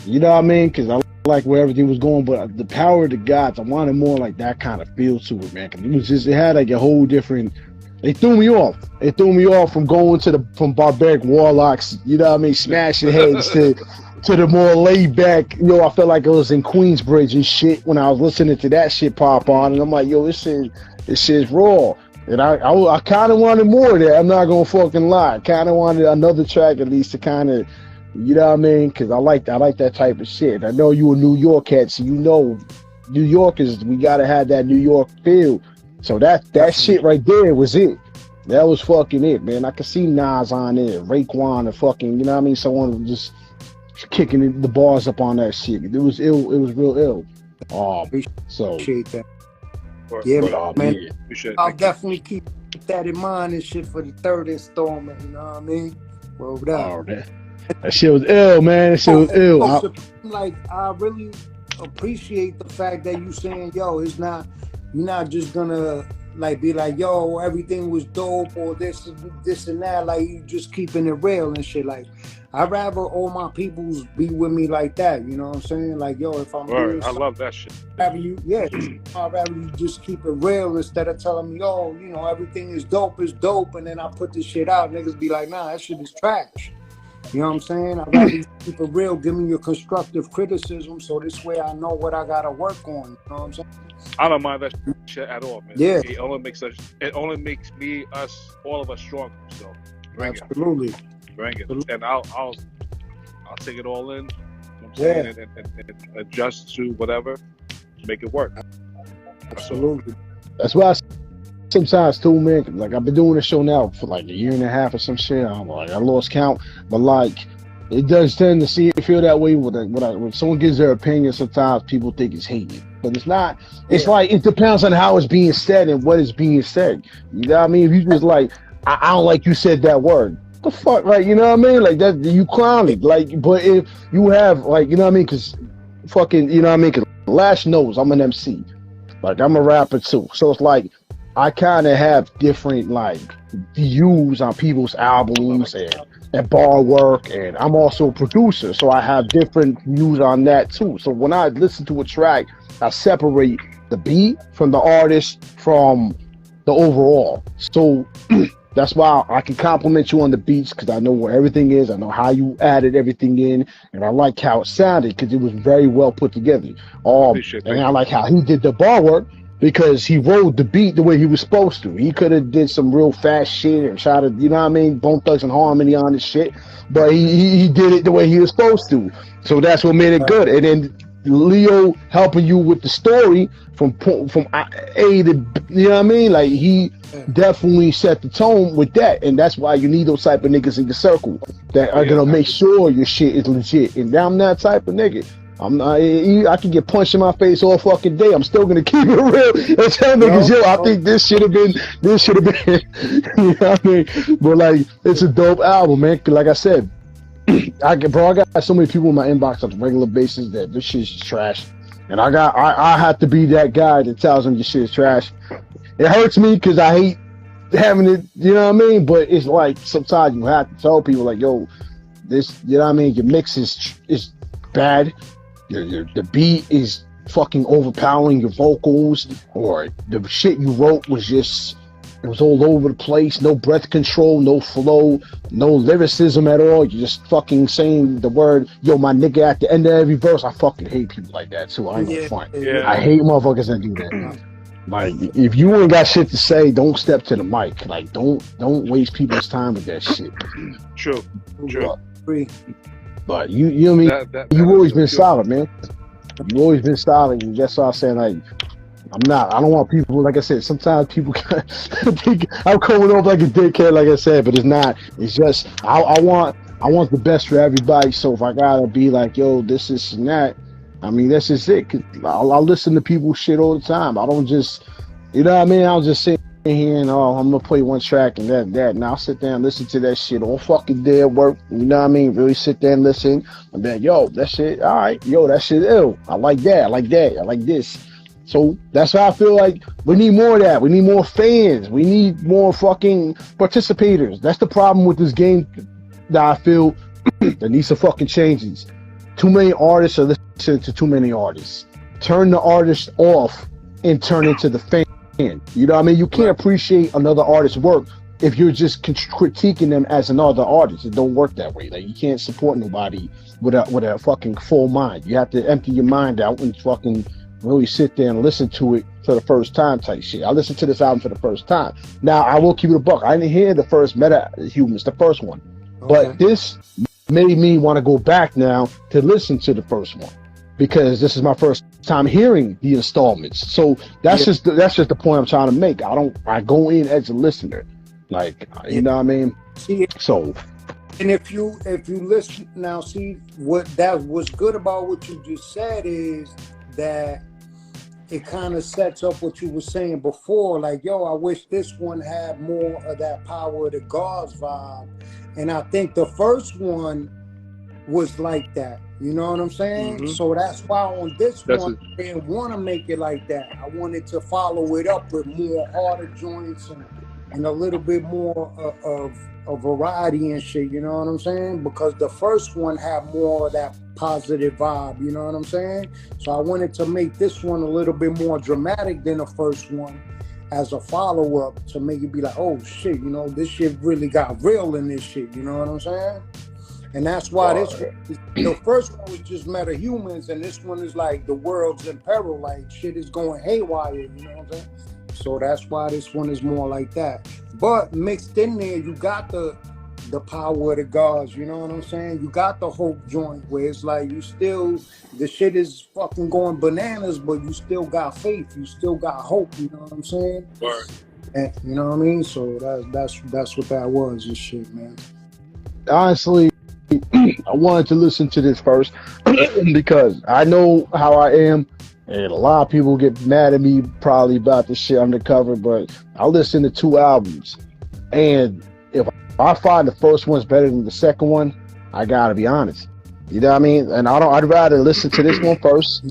[SPEAKER 1] You know what I mean? Because I like where everything was going, but the Power of the Gods, I wanted more like that kind of feel to it, man. Because it had like a whole different. They threw me off. It threw me off from going from barbaric warlocks. You know what I mean? Smashing heads to the more laid back, I felt like it was in Queensbridge and shit when I was listening to that shit pop on, and I'm like, yo, this shit's raw. And I kind of wanted more of that. I'm not gonna fucking lie. Kind of wanted another track at least to kind of, you know what I mean? Because I like that type of shit. I know you a New York cat, so you know, New Yorkers, we gotta have that New York feel. So that shit right there was it. That was fucking it, man. I could see Nas on there, Raekwon, and fucking, you know what I mean? Someone just kicking the bars up on that shit. It was ill. It was real ill. So
[SPEAKER 2] appreciate that. Yeah, man.
[SPEAKER 3] Yeah.
[SPEAKER 2] I'll definitely keep that in mind and shit for the 3rd installment. You know what I mean? Well,
[SPEAKER 1] that shit was ill, man. That shit was ill.
[SPEAKER 2] Like, I really appreciate the fact that you saying, yo, it's not you're not just gonna like be like, yo, everything was dope or this and that. Like, you just keeping it real and shit. Like, I'd rather all my peoples be with me like that. You know what I'm saying? Like, yo, if I'm doing
[SPEAKER 3] I love that shit.
[SPEAKER 2] I'd rather you just keep it real instead of telling me, yo, you know, everything is dope, and then I put this shit out, niggas be like, nah, that shit is trash. You know what I'm saying? I'd rather you keep it real, give me your constructive criticism, so this way I know what I gotta work on. You know what I'm saying?
[SPEAKER 3] I don't mind that shit at all, man.
[SPEAKER 2] Yeah.
[SPEAKER 3] It only makes all of us stronger. So bring
[SPEAKER 2] Absolutely.
[SPEAKER 3] it. Bring it. And I'll take it all in. You know what I'm saying? And adjust to whatever, make it work.
[SPEAKER 2] Absolutely.
[SPEAKER 1] That's why sometimes too, man, like I've been doing this show now for like a year and a half or some shit. I'm like, I lost count, but like it does tend to feel that way when someone gives their opinion. Sometimes people think it's hating, but it's not. It's like it depends on how it's being said and what is being said. You know what I mean? If you just like, I don't like you said that word. The fuck, like, you know what I mean? Like that, you clowning. Like, but if you have like, you know what I mean? Because fucking, you know what I mean? Because Lash knows I'm an MC. Like I'm a rapper too, so it's like I kind of have different like views on people's albums and bar work, and I'm also a producer, so I have different views on that too. So when I listen to a track, I separate the beat from the artist from the overall. So that's why I can compliment you on the beats, because I know where everything is. I know how you added everything in, and I like how it sounded because it was very well put together. And I like how he did the bar work, because he rode the beat the way he was supposed to. He could have did some real fast shit and tried to, you know what I mean, Bone Thugs and Harmony on this shit, but he did it the way he was supposed to. So that's what made it good. And then Leo helping you with the story from A to, you know what I mean? Like he definitely set the tone with that, and that's why you need those type of niggas in the circle that are gonna make sure your shit is legit. And I'm that type of nigga. I'm not. I can get punched in my face all fucking day. I'm still gonna keep it real and tell niggas, yo, I think this should have been. You know what I mean? But like, it's a dope album, man. Like I said, I got so many people in my inbox on a regular basis that this shit's trash, and I have to be that guy that tells them your shit is trash. It hurts me because I hate having it, you know what I mean? But it's like sometimes you have to tell people like, yo, this, you know what I mean? Your mix is bad. The beat is fucking overpowering your vocals, or the shit you wrote was just, it was all over the place. No breath control, no flow, no lyricism at all. You're just fucking saying the word, yo, my nigga, at the end of every verse. I fucking hate people like that too. I ain't gonna front.
[SPEAKER 3] Yeah.
[SPEAKER 1] I hate motherfuckers that do that. Like, if you ain't got shit to say, don't step to the mic. Like, don't waste people's time with that shit.
[SPEAKER 3] True.
[SPEAKER 1] But you know what I mean? You've always been solid, man. You've always been solid. And that's why I'm saying, like, I don't want people, like I said, sometimes people think I'm coming off like a dickhead, like I said, but it's not. It's just, I want the best for everybody. So if I gotta be like, yo, this and that, I mean, that's just it. 'Cause I'll listen to people's shit all the time. I don't just, you know what I mean? I'll just sit here and, I'm gonna play one track and that. And I'll sit there and listen to that shit all fucking day at work. You know what I mean? Really sit there and listen. And then, yo, that shit, all right. Yo, that shit ill. I like that. I like that. I like this. So that's why I feel like we need more of that. We need more fans. We need more fucking participators. That's the problem with this game that I feel that needs some fucking changes. Too many artists are listening to too many artists. Turn the artist off and turn into the fan. You know what I mean? You can't appreciate another artist's work if you're just critiquing them as another artist. It don't work that way. Like, you can't support nobody with a fucking full mind. You have to empty your mind out and fucking really sit there and listen to it for the first time type shit. I listened to this album for the first time. Now, I will keep it a buck. I didn't hear the first Meta Humans, the first one. Okay. But this made me want to go back now to listen to the first one, because this is my first time hearing the installments. So that's just the point I'm trying to make. I go in as a listener, like, you know what I mean? So,
[SPEAKER 2] and if you listen now, see what's good about what you just said is that it kind of sets up what you were saying before, like, yo, I wish this one had more of that Power of the Gods vibe. And I think the first one was like that. You know what I'm saying?
[SPEAKER 3] Mhm.
[SPEAKER 2] So that's why on this
[SPEAKER 3] That's
[SPEAKER 2] one, I didn't want to make it like that. I wanted to follow it up with more harder joints and a little bit more of a variety and shit. You know what I'm saying? Because the first one had more of that positive vibe. You know what I'm saying? So I wanted to make this one a little bit more dramatic than the first one as a follow-up to make it be like, oh shit, you know, this shit really got real in this shit. You know what I'm saying? And that's why this one, the first one was just metahumans, and this one is like the world's in peril, like shit is going haywire, you know what I'm saying? So that's why this one is more like that. But mixed in there, you got the power of the gods, you know what I'm saying? You got the hope joint where it's like you still, the shit is fucking going bananas, but you still got faith, you still got hope, you know what I'm saying?
[SPEAKER 3] Word.
[SPEAKER 2] And, you know what I mean? So that's what that was and shit, man.
[SPEAKER 1] Honestly, I wanted to listen to this first because I know how I am, and a lot of people get mad at me probably about this shit undercover, but I listened to 2 albums, and if I find the first one's better than the second one, I gotta be honest. You know what I mean? And I'd rather listen to this one first,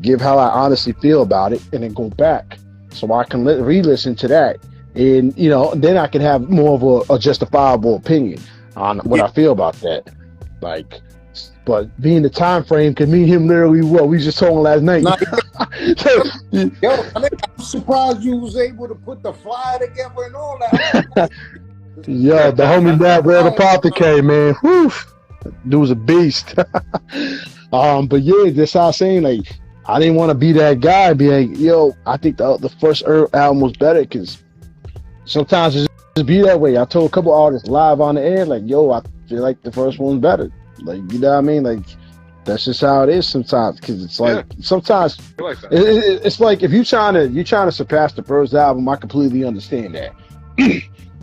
[SPEAKER 1] give how I honestly feel about it, and then go back so I can re-listen to that, and you know, then I can have more of a justifiable opinion on what I feel about that. Like, but being the time frame, cause me and him literally, we just talking last night.
[SPEAKER 2] Yo, I'm surprised you was able to put the flyer together and all that.
[SPEAKER 1] Yo, the homie that Red Apothecary, man, whew, dude was a beast. But yeah, that's how I'm saying, like, I didn't want to be that guy, be like, yo, I think the first album was better, cause sometimes it's just be that way. I told a couple artists live on the air, like, yo, I feel like the first one's better. Like, you know what I mean? Like, that's just how it is sometimes. Because it's like sometimes
[SPEAKER 3] like that.
[SPEAKER 1] It's like if you're trying to surpass the first album, I completely understand that.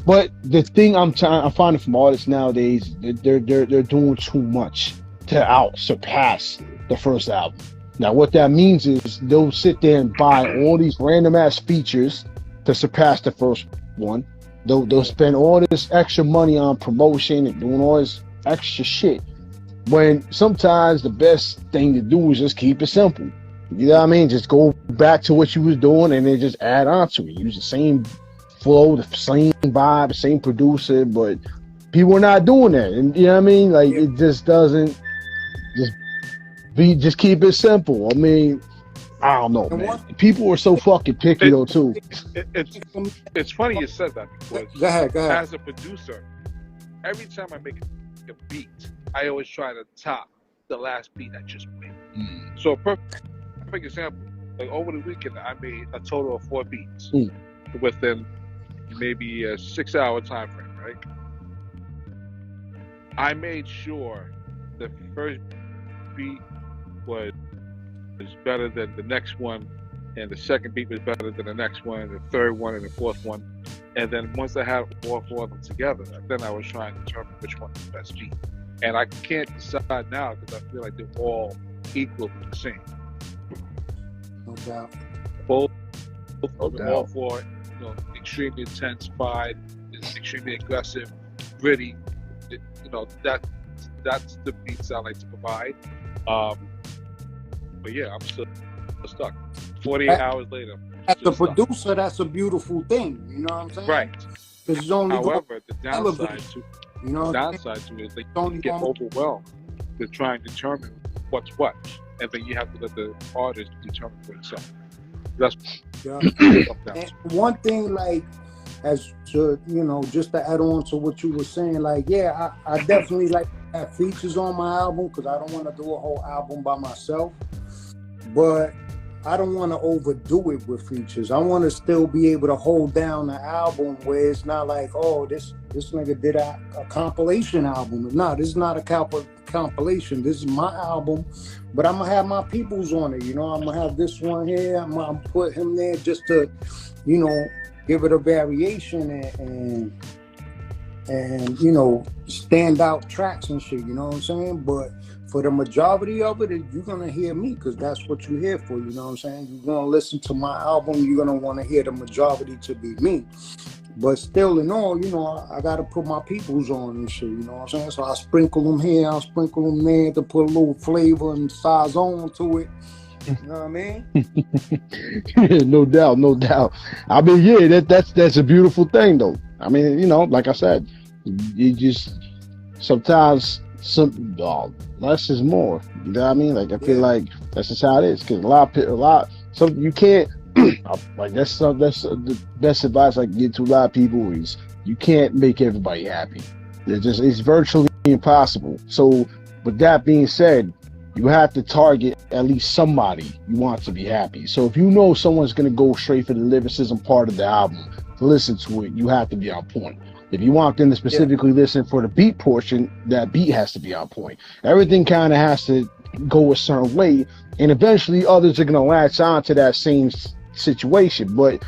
[SPEAKER 1] But the thing I'm finding from artists nowadays, they're doing too much to surpass the first album. Now, what that means is they'll sit there and buy all these random ass features to surpass the first one. They'll spend all this extra money on promotion and doing all this extra shit, when sometimes the best thing to do is just keep it simple. You know what I mean? Just go back to what you was doing and then just add on to it. Use the same flow, the same vibe, the same producer, but people are not doing that. And you know what I mean? Like, it just doesn't just keep it simple. I mean, I don't know, man. People are so fucking picky though too.
[SPEAKER 3] It's funny you said that, because
[SPEAKER 2] go ahead.
[SPEAKER 3] As a producer, every time I make a beat, I always try to top the last beat I just made. So a perfect example, like over the weekend, I made a total of 4 beats within maybe a 6-hour time frame, right? I made sure the first beat was better than the next one, and the second beat was better than the next one, and the third one, and the fourth one. And then once I had all 4 of them together, then I was trying to determine which one was the best beat. And I can't decide now because I feel like they're all equally the same.
[SPEAKER 2] No doubt.
[SPEAKER 3] Both of them, all 4, extremely intensified, extremely aggressive, gritty. That's the beats I like to provide. But yeah, I'm still stuck. 48 hours later.
[SPEAKER 2] As a producer, that's a beautiful thing. You know what I'm saying?
[SPEAKER 3] Right.
[SPEAKER 2] Because it's only
[SPEAKER 3] however, the downside to it is they get overwhelmed to try and determine what's what, and then you have to let the artist determine for itself. That's
[SPEAKER 2] and one thing, like, as to just to add on to what you were saying, like, yeah, I definitely like to have features on my album because I don't want to do a whole album by myself, but I don't want to overdo it with features. I want to still be able to hold down the album where it's not like, oh, this nigga did a compilation album. No, this is not a compilation. This is my album, but I'm going to have my peoples on it. I'm going to have this one here. I'm going to put him there just to, give it a variation and stand out tracks and shit. You know what I'm saying? But for the majority of it, you're going to hear me because that's what you're here for, you know what I'm saying? You're going to listen to my album, you're going to want to hear the majority to be me. But still in all, you know, I got to put my peoples on and shit, you know what I'm saying? So I sprinkle them here, I sprinkle them there to put a little flavor and size on to it. You know what I mean?
[SPEAKER 1] No doubt, no doubt. I mean, yeah, that's a beautiful thing, though. I mean, you know, like I said, you just sometimes less is more. You know what I mean? Like I feel like that's just how it is. Because you can't. Like that's the best advice I can give to a lot of people is you can't make everybody happy. It's virtually impossible. So with that being said, you have to target at least somebody you want to be happy. So if you know someone's gonna go straight for the lyricism part of the album to listen to it, you have to be on point. If you want them to specifically listen for the beat portion, that beat has to be on point. Everything kind of has to go a certain way, and eventually others are gonna latch on to that same situation. But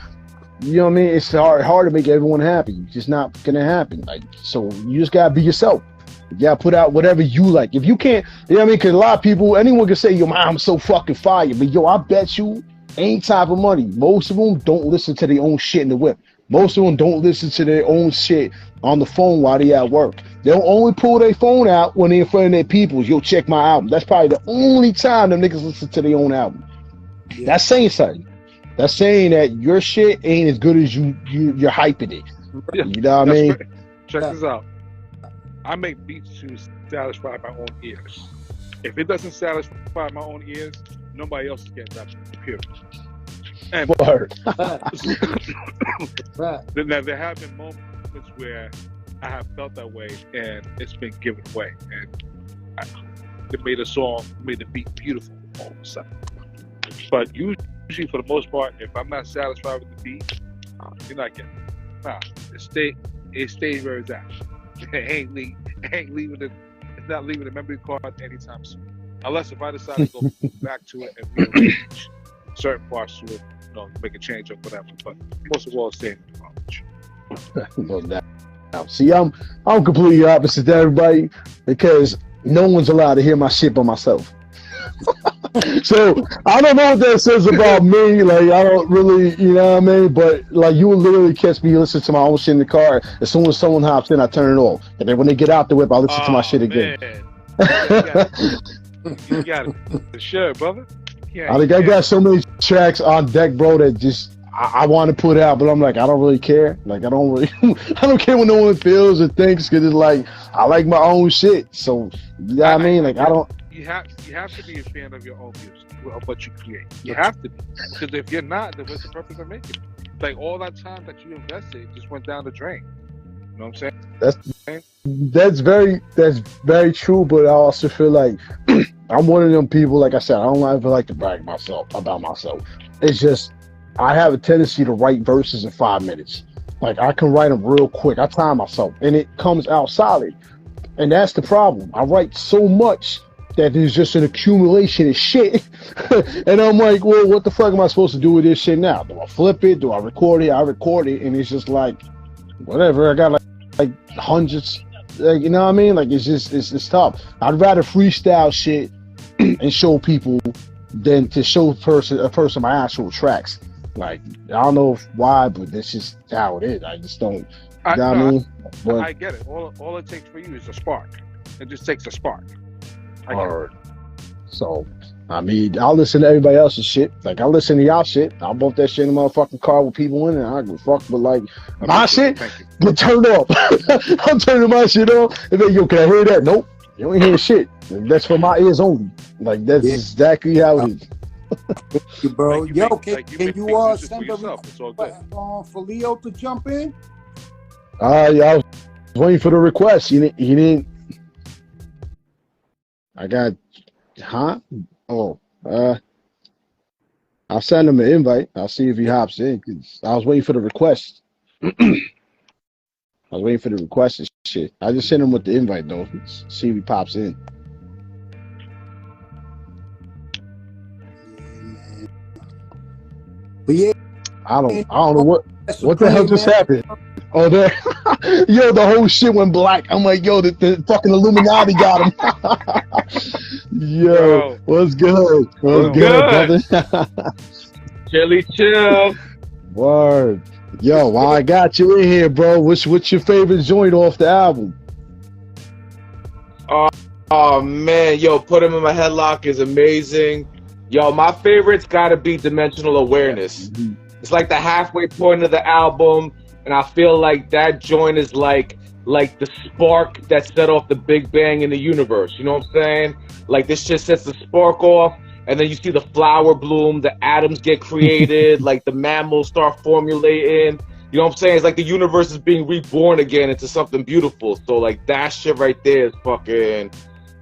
[SPEAKER 1] you know what I mean, it's hard to make everyone happy. It's just not gonna happen. Like, so you just gotta be yourself. You gotta put out whatever you like. If you can't, you know what I mean, because a lot of people, anyone can say, yo, man, I'm so fucking fire, but yo, I bet you ain't time for money. Most of them don't listen to their own shit in the whip. Most of them don't listen to their own shit on the phone while they at work. They'll only pull their phone out when they're in front of their peoples. Yo, check my album. That's probably the only time them niggas listen to their own album. That's saying something. That's saying that your shit ain't as good as you're hyping it. You know what I mean?
[SPEAKER 3] Check this out. I make beats to satisfy my own ears. If it doesn't satisfy my own ears, nobody else is getting that. Period. And now there have been moments where I have felt that way, and it's been given away, and it made the beat beautiful all of a sudden. But usually, for the most part, if I'm not satisfied with the beat, you're not getting it. Nah, it stays where it's at. It ain't leaving it. It's not leaving the memory card anytime soon. Unless if I decide to go back to it and rearrange certain parts to it, you know, make a change or whatever. But most of all, it's staying in the knowledge.
[SPEAKER 1] No doubt. See, I'm completely opposite to everybody because no one's allowed to hear my shit by myself. So I don't know what that says about me. Like, I don't really, you know what I mean? But like, you will literally catch me listening to my own shit in the car. As soon as someone hops in, I turn it off. And then when they get out the whip, I listen to my shit again.
[SPEAKER 3] You got it. Sure, brother.
[SPEAKER 1] I think I got so many tracks on deck, bro, that just I want to put out, but I'm like, I don't really care. Like, I don't care what no one feels or thinks, because it's like, I like my own shit. So, you know what I mean? Like, I don't.
[SPEAKER 3] You have to be a fan of your own music, of what you create. You have to be, because if you're not, then what's the purpose of making it? Like, all that time that you invested just went down the drain. You know what I'm saying?
[SPEAKER 1] That's very true. But I also feel like I'm one of them people. Like I said, I don't ever like to brag about myself. It's just I have a tendency to write verses in 5 minutes. Like, I can write them real quick. I time myself, and it comes out solid. And that's the problem. I write so much that there's just an accumulation of shit. And I'm like, well, what the fuck am I supposed to do with this shit now? Do I flip it? Do I record it? I record it, and it's just like, whatever. I got like hundreds, you know what I mean? Like, it's tough. I'd rather freestyle shit and show people than to show a person my actual tracks. Like, I don't know why, but that's just how it is. I just don't, you know what I mean? But
[SPEAKER 3] I get it. All it takes for you is a spark. It just takes a spark.
[SPEAKER 1] So, I mean, I'll listen to everybody else's shit. Like, I listen to y'all shit. I'll bump that shit in the motherfucking car with people in it. I don't give a fuck. But, like, my shit, get turned off. I'm turning my shit on. And then, yo, can I hear that? Nope. You ain't hear shit. That's for my ears only. Like, that's exactly how it is.
[SPEAKER 2] Bro, yo, can you send a request for Leo to jump in?
[SPEAKER 1] Yeah, I was waiting for the request. He didn't. I got, I'll send him an invite. I'll see if he hops in, 'cause I was waiting for the request. I was waiting for the request and shit. I just sent him with the invite though. See if he pops in.
[SPEAKER 2] But yeah,
[SPEAKER 1] I don't know what the hell just happened. Oh, there, yo, the whole shit went black. I'm like, yo, the fucking Illuminati got him. Yo, what's good? What's good, brother?
[SPEAKER 4] Chilly chill.
[SPEAKER 1] Word. Yo, while I got you in here, bro, what's your favorite joint off the album?
[SPEAKER 4] Oh man, yo, Put Him in My Headlock is amazing. Yo, my favorite's gotta be Dimensional Awareness.
[SPEAKER 1] Mhm.
[SPEAKER 4] It's like the halfway point of the album, and I feel like that joint is like the spark that set off the Big Bang in the universe. You know what I'm saying? Like this shit sets the spark off, and then you see the flower bloom, the atoms get created, like the mammals start formulating. You know what I'm saying? It's like the universe is being reborn again into something beautiful. So like that shit right there is fucking.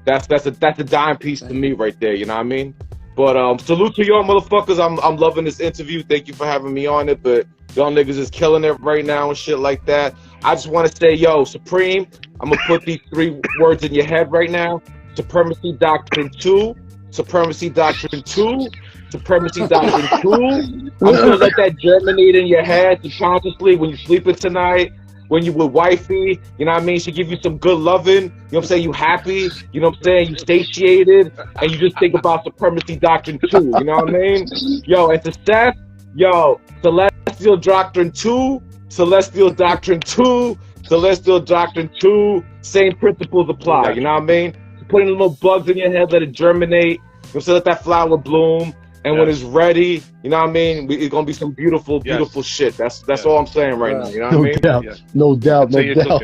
[SPEAKER 4] That's a dime piece to me right there. You know what I mean? But salute to y'all motherfuckers. I'm loving this interview. Thank you for having me on it. But y'all niggas is killing it right now and shit like that. I just want to say, yo, Supreme, I'm gonna put these 3 words in your head right now. Supremacy Doctrine 2, Supremacy Doctrine 2, Supremacy Doctrine 2. I'm gonna let that germinate in your head subconsciously when you're sleeping tonight. When you with wifey, you know what I mean? She give you some good loving, you know what I'm saying? You happy, you know what I'm saying? You satiated, and you just think about Supremacy Doctrine 2, you know what I mean? Yo, and to Seth, yo, Celestial Doctrine 2, Celestial Doctrine 2, Celestial Doctrine 2, same principles apply, you know what I mean? Putting little bugs in your head, let it germinate, you know what I'm saying? Let that flower bloom. And when it's ready, you know what I mean? It's gonna be some beautiful, beautiful shit. That's all I'm saying right now. You know what I mean?
[SPEAKER 1] Doubt. No doubt, no doubt.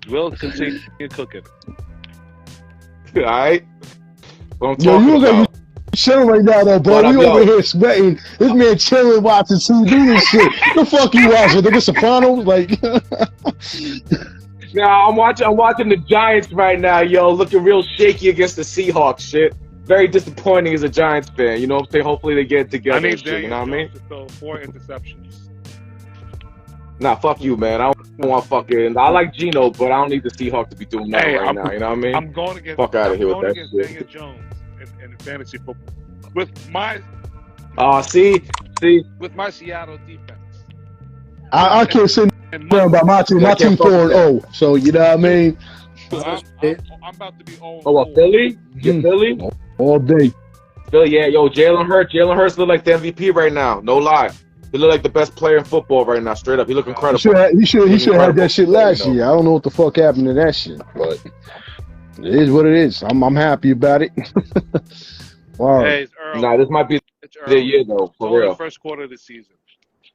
[SPEAKER 3] We'll continue cooking.
[SPEAKER 4] All right.
[SPEAKER 1] Yo, you look like you chilling right now, though, bro. We over here sweating. This man chilling, watching TV and shit. The fuck you watching? The Sopranos, like.
[SPEAKER 4] Nah, I'm watching the Giants right now, yo. Looking real shaky against the Seahawks, shit. Very disappointing as a Giants fan. You know what I'm saying? Hopefully they get it together.
[SPEAKER 3] I need
[SPEAKER 4] shit, you know what I mean?
[SPEAKER 3] To throw 4 interceptions.
[SPEAKER 4] Nah, fuck you, man. I don't want fucking. I like Geno, but I don't need the Seahawks to be doing that right now. You know what I mean?
[SPEAKER 3] I'm going against.
[SPEAKER 4] Fuck out of here with that shit.
[SPEAKER 3] Daniel Jones in fantasy football with my.
[SPEAKER 4] See.
[SPEAKER 3] With my Seattle defense.
[SPEAKER 1] I can't say nothing about my team. My team 4-0. So you know what I mean?
[SPEAKER 3] I'm about to be 0.
[SPEAKER 4] Oh, well, Philly? You Philly?
[SPEAKER 1] All day.
[SPEAKER 4] Philly, yeah. Yo, Jalen Hurts look like the MVP right now. No lie. He look like the best player in football right now. Straight up, he look incredible.
[SPEAKER 1] He should have had that shit last year. I don't know what the fuck happened to that shit, but it is what it is. I'm happy about it. Wow.
[SPEAKER 3] Hey, it's early.
[SPEAKER 4] Nah, this might be the year though, for real.
[SPEAKER 3] The first quarter of the season.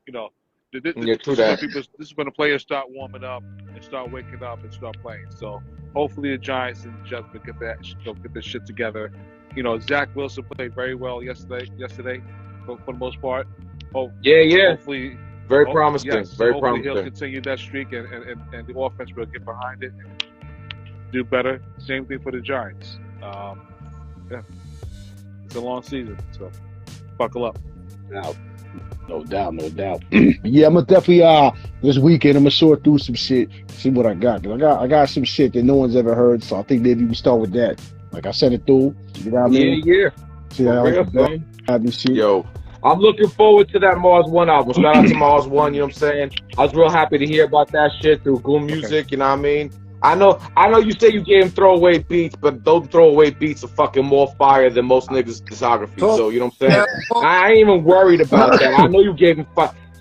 [SPEAKER 3] You know, this is when the players start warming up and start waking up and start playing. So hopefully the Giants and Jets will get this shit together. You know, Zach Wilson played very well yesterday for the most part.
[SPEAKER 4] Yeah.
[SPEAKER 3] Hopefully,
[SPEAKER 4] very promising.
[SPEAKER 3] Yes,
[SPEAKER 4] very
[SPEAKER 3] hopefully
[SPEAKER 4] promising.
[SPEAKER 3] He'll continue that streak and the offense will get behind it and do better. Same thing for the Giants. Yeah, it's a long season, so buckle up.
[SPEAKER 1] No doubt. Yeah, I'm gonna definitely this weekend I'm gonna sort through some shit, see what I got. Cause I got some shit that no one's ever heard, so I think maybe we start with that. Like I sent it through. You know what I mean?
[SPEAKER 4] Yeah.
[SPEAKER 1] See how I have this shit.
[SPEAKER 4] Yo, I'm looking forward to that Mars One album. Shout out to Mars One. You know what I'm saying? I was real happy to hear about that shit through Goon Music. You know what I mean? I know you say you gave him throwaway beats, but those throwaway beats are fucking more fire than most niggas' discography. So, you know what I'm saying? I ain't even worried about that. I know you gave him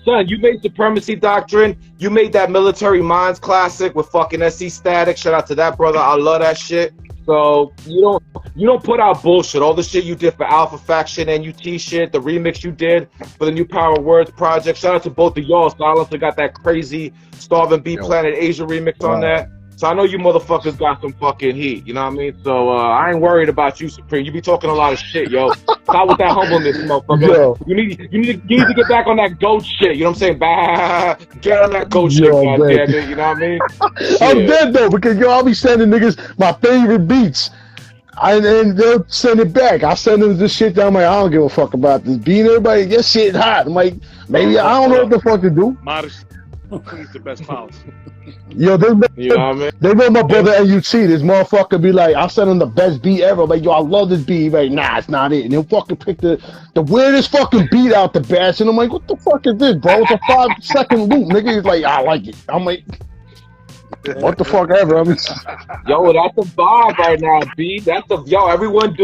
[SPEAKER 4] Son, you made Supremacy Doctrine. You made that Military Minds classic with fucking SC Static. Shout out to that brother. I love that shit. So you don't put out bullshit. All the shit you did for Alpha Faction and UT shit, the remix you did for the New Power Words project. Shout out to both of y'all. Silencer got that crazy Starving Bee Planet Asia remix on that. So I know you motherfuckers got some fucking heat, you know what I mean? So I ain't worried about you, Supreme. You be talking a lot of shit, yo. Stop with that humbleness, motherfucker. Yo. You need to get back on that goat shit. You know what I'm saying? Bah, get on that goat shit, goddamn it. You know what I mean?
[SPEAKER 1] I'm dead though, because I'll be sending niggas my favorite beats. And they'll send it back. I send them this shit down. I'm like, I don't give a fuck about this beat. Everybody, your shit hot. I'm like, maybe I don't know what the fuck to do.
[SPEAKER 3] Modest. He's the best policy.
[SPEAKER 1] Yo, they know my brother at UT. This motherfucker be like, I'll send him the best beat ever. I'm like, yo, I love this beat. He's like, nah, it's not it. And he'll fucking pick the weirdest fucking beat out the bash. And I'm like, what the fuck is this, bro? It's a 5-second loop, nigga. He's like, I like it. I'm like, What the fuck ever. I mean,
[SPEAKER 4] Yo, that's a vibe right now, B. That's a yo. Everyone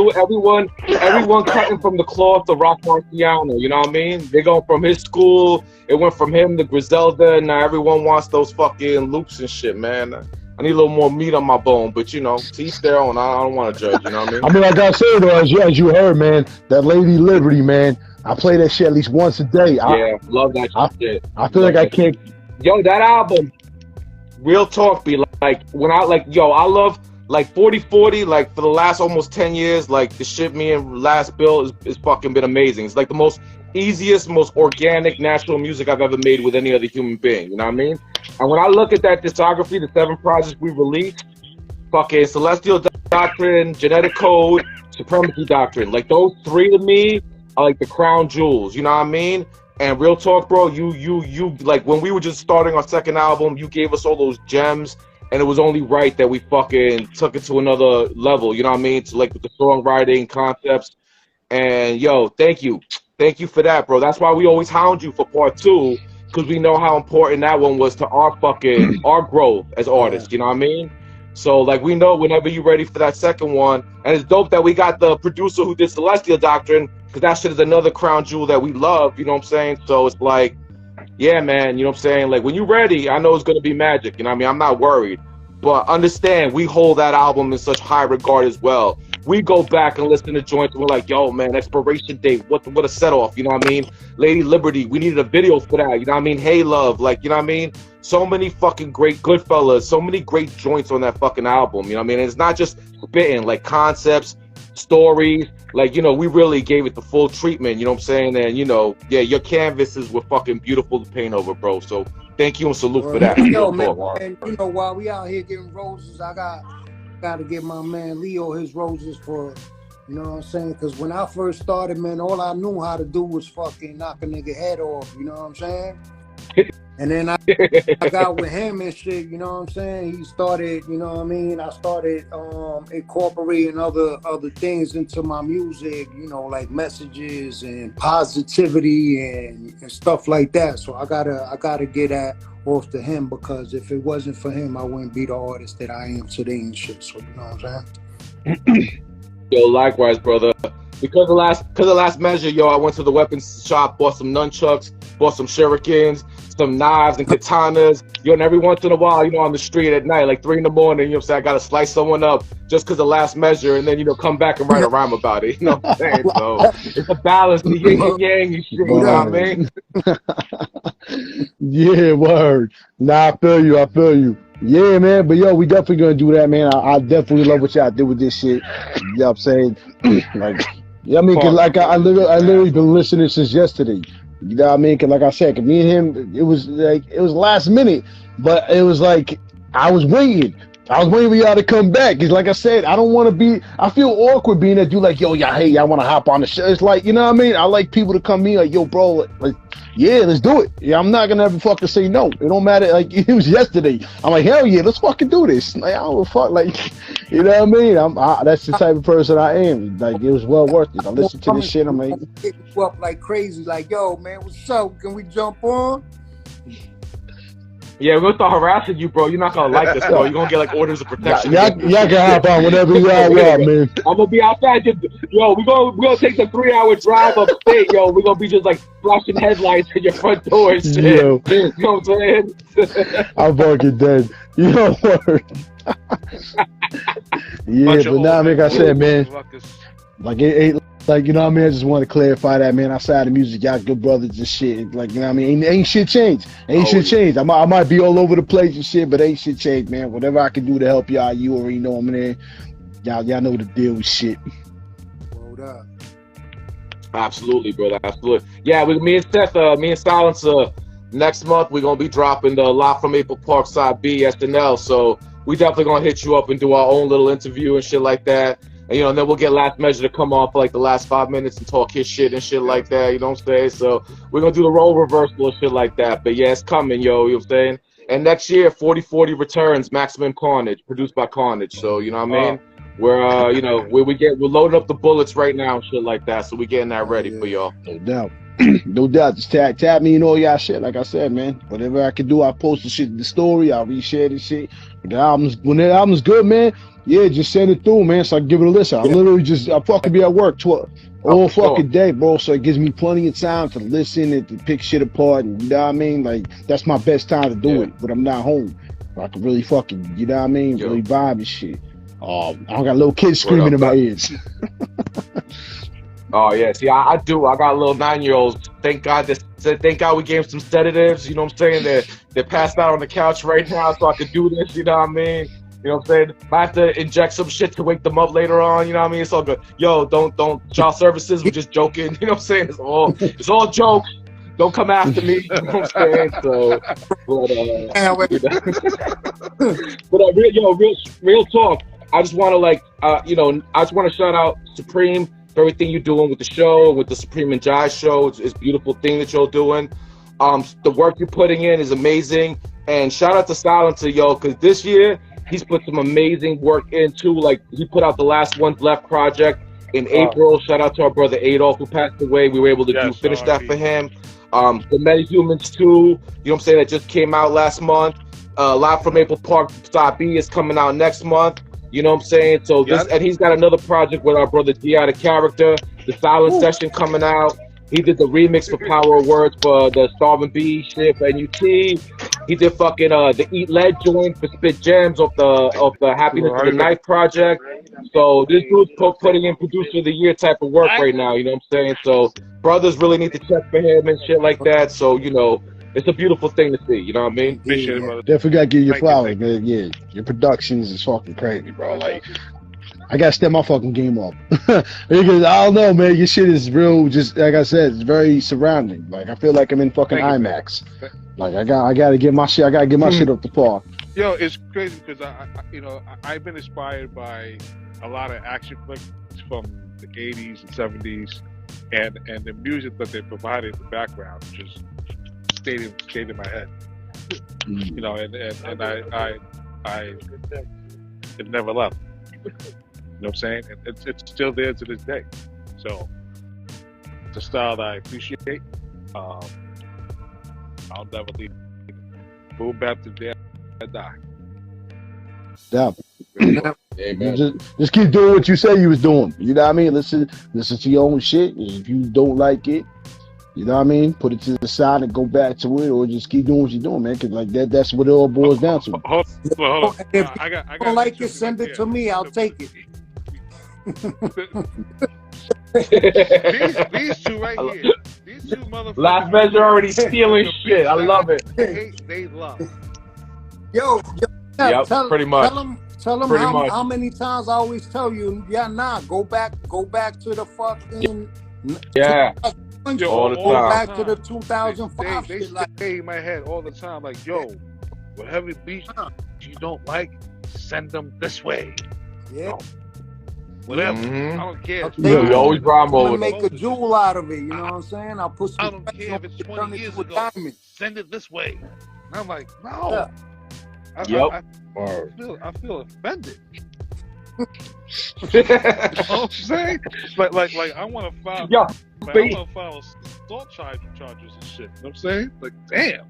[SPEAKER 4] cutting from the cloth to Rock Marciano. You know what I mean? They going from his school. It went from him to Griselda, and now everyone wants those fucking loops and shit, man. I need a little more meat on my bone, but you know, to each their own. I don't want to judge. You know what I mean?
[SPEAKER 1] I mean, like I said, though, as you heard, man, that Lady Liberty, man, I play that shit at least once a day.
[SPEAKER 4] Yeah, love that shit.
[SPEAKER 1] I feel like I can't.
[SPEAKER 4] Yo, that album, real talk, be like when I I love like 4040, like for the last almost 10 years, like the shit me and Last Bill is fucking been amazing. It's like the most easiest, most organic, natural music I've ever made with any other human being. You know what I mean? And when I look at that discography, the 7 projects we released, fucking Celestial Doctrine, Genetic Code, Supremacy Doctrine, like those 3 to me are like the crown jewels. You know what I mean? And real talk, bro, you like when we were just starting our second album, you gave us all those gems, and it was only right that we fucking took it to another level. You know what I mean? To like with the songwriting concepts. And yo, thank you for that, bro. That's why we always hound you for part 2, because we know how important that one was to our growth as artists. You know what I mean? So like we know whenever you're ready for that second one, and it's dope that we got the producer who did Celestial Doctrine, because that shit is another crown jewel that we love. You know what I'm saying? So it's like, yeah, man. You know what I'm saying? Like when you're ready, I know it's gonna be magic. You know what I mean? I'm not worried, but understand we hold that album in such high regard as well. We go back and listen to joints and we're like, yo, man, expiration date, what a set off, you know what I mean? Lady Liberty, we needed a video for that, you know what I mean? Hey Love, like, you know what I mean? So many fucking great Goodfellas, so many great joints on that fucking album, you know what I mean? And it's not just spitting, like concepts, stories, like, you know, we really gave it the full treatment, you know what I'm saying? And, you know, yeah, your canvases were fucking beautiful to paint over, bro. So thank you and salute for that.
[SPEAKER 2] Yo, man, and, you know, while we out here getting roses, I got to give my man Leo his roses for, you know what I'm saying? Because when I first started, man, all I knew how to do was fucking knock a nigga head off, you know what I'm saying? And then I got with him and shit, you know what I'm saying? He started, you know what I mean? I started incorporating other things into my music, you know, like messages and positivity and stuff like that. So I gotta get that off to him, because if it wasn't for him, I wouldn't be the artist that I am today and shit. So you know what I'm saying?
[SPEAKER 4] Yo, likewise, brother. Because of last measure, yo, I went to the weapons shop, bought some nunchucks, bought some shurikens, some knives and katanas. Yo, and every once in a while, you know, on the street at night, like 3 in the morning, you know what I'm saying? I gotta slice someone up just because of last measure, and then, you know, come back and write a rhyme about it. You know what I'm saying? So it's a balance, the yin and yang and shit, you know what I mean?
[SPEAKER 1] Yeah, word. Nah, I feel you. Yeah, man, but yo, we definitely gonna do that, man. I definitely love what y'all did with this shit. You know what I'm saying? Like, yeah, I mean, cause like I literally been listening since yesterday. You know what I mean? Cause like I said, cause me and him, it was last minute, but it was like I was waiting for y'all to come back. Cause like I said, I don't want to be. I feel awkward being that you like, yo, y'all want to hop on the show. It's like, you know what I mean? I like people to come in like, yo, bro, like, yeah, let's do it. Yeah, I'm not gonna ever fucking say no. It don't matter. Like it was yesterday. I'm like, hell yeah, let's fucking do this. Like I don't fuck. Like, you know what I mean? That's the type of person I am. Like it was well worth it. I listened to this shit. I'm like,
[SPEAKER 2] hitting you up like crazy. Like, yo, man, what's up? Can we jump on?
[SPEAKER 4] Yeah, we're gonna start harassing you, bro. You're not gonna like this, bro. You're gonna get like orders of protection.
[SPEAKER 1] Y'all can hop on whenever y'all want, man.
[SPEAKER 4] I'm gonna be outside. Yo, we're gonna take the 3-hour drive upstate, yo. We're gonna be just like flashing headlights at your front door and shit. Yo. You know what I'm saying?
[SPEAKER 1] I'm fucking dead. You know what? Yeah, but now, like I said, man, like it ain't. Like, you know what I mean? I just want to clarify that, man. Outside of music, y'all good brothers and shit. Like, you know what I mean? Ain't shit changed. Ain't shit changed. I might be all over the place and shit, but ain't shit changed, man. Whatever I can do to help y'all, you already know I'm in there. Y'all know the deal with shit.
[SPEAKER 2] Hold up.
[SPEAKER 4] Absolutely, brother. Absolutely. Yeah, with me and Seth, me and Silencer, next month we're gonna be dropping the Live from Maple Park Side B SNL. So we definitely gonna hit you up and do our own little interview and shit like that. And, you know, and then we'll get Last Measure to come on for like the last 5 minutes and talk his shit and shit like that, you know what I'm saying? So we're going to do the role reversal and shit like that. But yeah, it's coming, yo, you know what I'm saying? And next year, 4040 returns, Maximum Carnage, produced by Carnage. So, you know what I mean? We're, you know, we're loading up the bullets right now and shit like that. So we're getting that ready for y'all.
[SPEAKER 1] No doubt. No doubt. Just tag me and all y'all shit. Like I said, man. Whatever I can do, I post the shit in the story. I'll reshare the shit. When the album's good, man, yeah, just send it through, man. So I give it a listen. I literally I fucking be at work all fucking day, bro. So it gives me plenty of time to listen and to pick shit apart. And you know what I mean? Like, that's my best time to do it. But I'm not home. I can really fucking, you know what I mean? Really vibe and shit. I don't got little kids screaming in my ears.
[SPEAKER 4] Oh yeah, see, I do. I got little 9-year-olds. Thank God we gave them some sedatives. You know what I'm saying? They're passed out on the couch right now, so I could do this. You know what I mean? You know what I'm saying? I have to inject some shit to wake them up later on. You know what I mean? It's all good. Yo, don't child services. We're just joking. You know what I'm saying? It's all jokes. Don't come after me. You know what I'm saying? So, real talk. I just want to I just want to shout out Supreme for everything you're doing with the show, with the Supreme and Jai show. It's a beautiful thing that you're doing. The work you're putting in is amazing. And shout out to Silencer, yo, because this year he's put some amazing work into. Like, he put out the Last One's Left project in April. Shout out to our brother Adolf, who passed away. We were able to finish that for him. The Metahumans 2, you know what I'm saying, that just came out last month. Live from Maple Park, Side B is coming out next month. You know what I'm saying? So and he's got another project with our brother D.I. the Character, the Silent Session coming out. He did the remix for Power of Words for the Starving Bee shit for NUT. He did fucking the Eat Lead joint for Spit Gems off the Happiness of the Night project. So this dude's putting in producer of the year type of work right now, you know what I'm saying? So brothers really need to check for him and shit like that. So, you know, it's a beautiful thing to see, you know what I mean?
[SPEAKER 3] Appreciate it, brother.
[SPEAKER 1] Definitely gotta give you your flowers, man. Yeah, your productions is fucking crazy, bro. Like, I gotta step my fucking game up. Because I don't know, man, your shit is real, just like I said, it's very surrounding. Like, I feel like I'm in fucking IMAX. Like, I gotta get my shit, shit up the par.
[SPEAKER 3] Yo, it's crazy because I've been inspired by a lot of action flicks from the 80s and 70s, and the music that they provided in the background just stayed in my head. You know, and I it never left. You know what I'm saying? It's still there to this day. So it's a style that I appreciate. I'll never leave it. Boom, bap to death, I die.
[SPEAKER 1] Yeah. Just keep doing what you say you was doing. You know what I mean? Listen to your own shit. If you don't like it, you know what I mean? Put it to the side and go back to it, or just keep doing what you're doing, man. Because like that's what it all boils down to.
[SPEAKER 3] Hold on.
[SPEAKER 2] If you don't like it, send it to me. I'll take it.
[SPEAKER 3] these two right here. These two motherfuckers.
[SPEAKER 4] Last Measure already stealing shit. I love it.
[SPEAKER 3] They love.
[SPEAKER 2] Yo,
[SPEAKER 4] pretty much.
[SPEAKER 2] Tell them how many times I always tell you, go back to the fucking
[SPEAKER 4] all the
[SPEAKER 2] go
[SPEAKER 4] time.
[SPEAKER 2] back to the 2005.
[SPEAKER 3] They stay in my head all the time, like, yo, whatever beats you don't like, send them this way.
[SPEAKER 2] Yeah.
[SPEAKER 3] Whatever. I don't care.
[SPEAKER 4] We always rhyme over
[SPEAKER 2] them. Make a jewel out of it, you know what I'm saying? I'll put some
[SPEAKER 3] I don't care if it's 20 years ago. Send it this way. And I'm like, no. I feel offended. You know what I'm saying? Like I want to file. I want to file assault charges and shit. You know what I'm saying? Like, damn.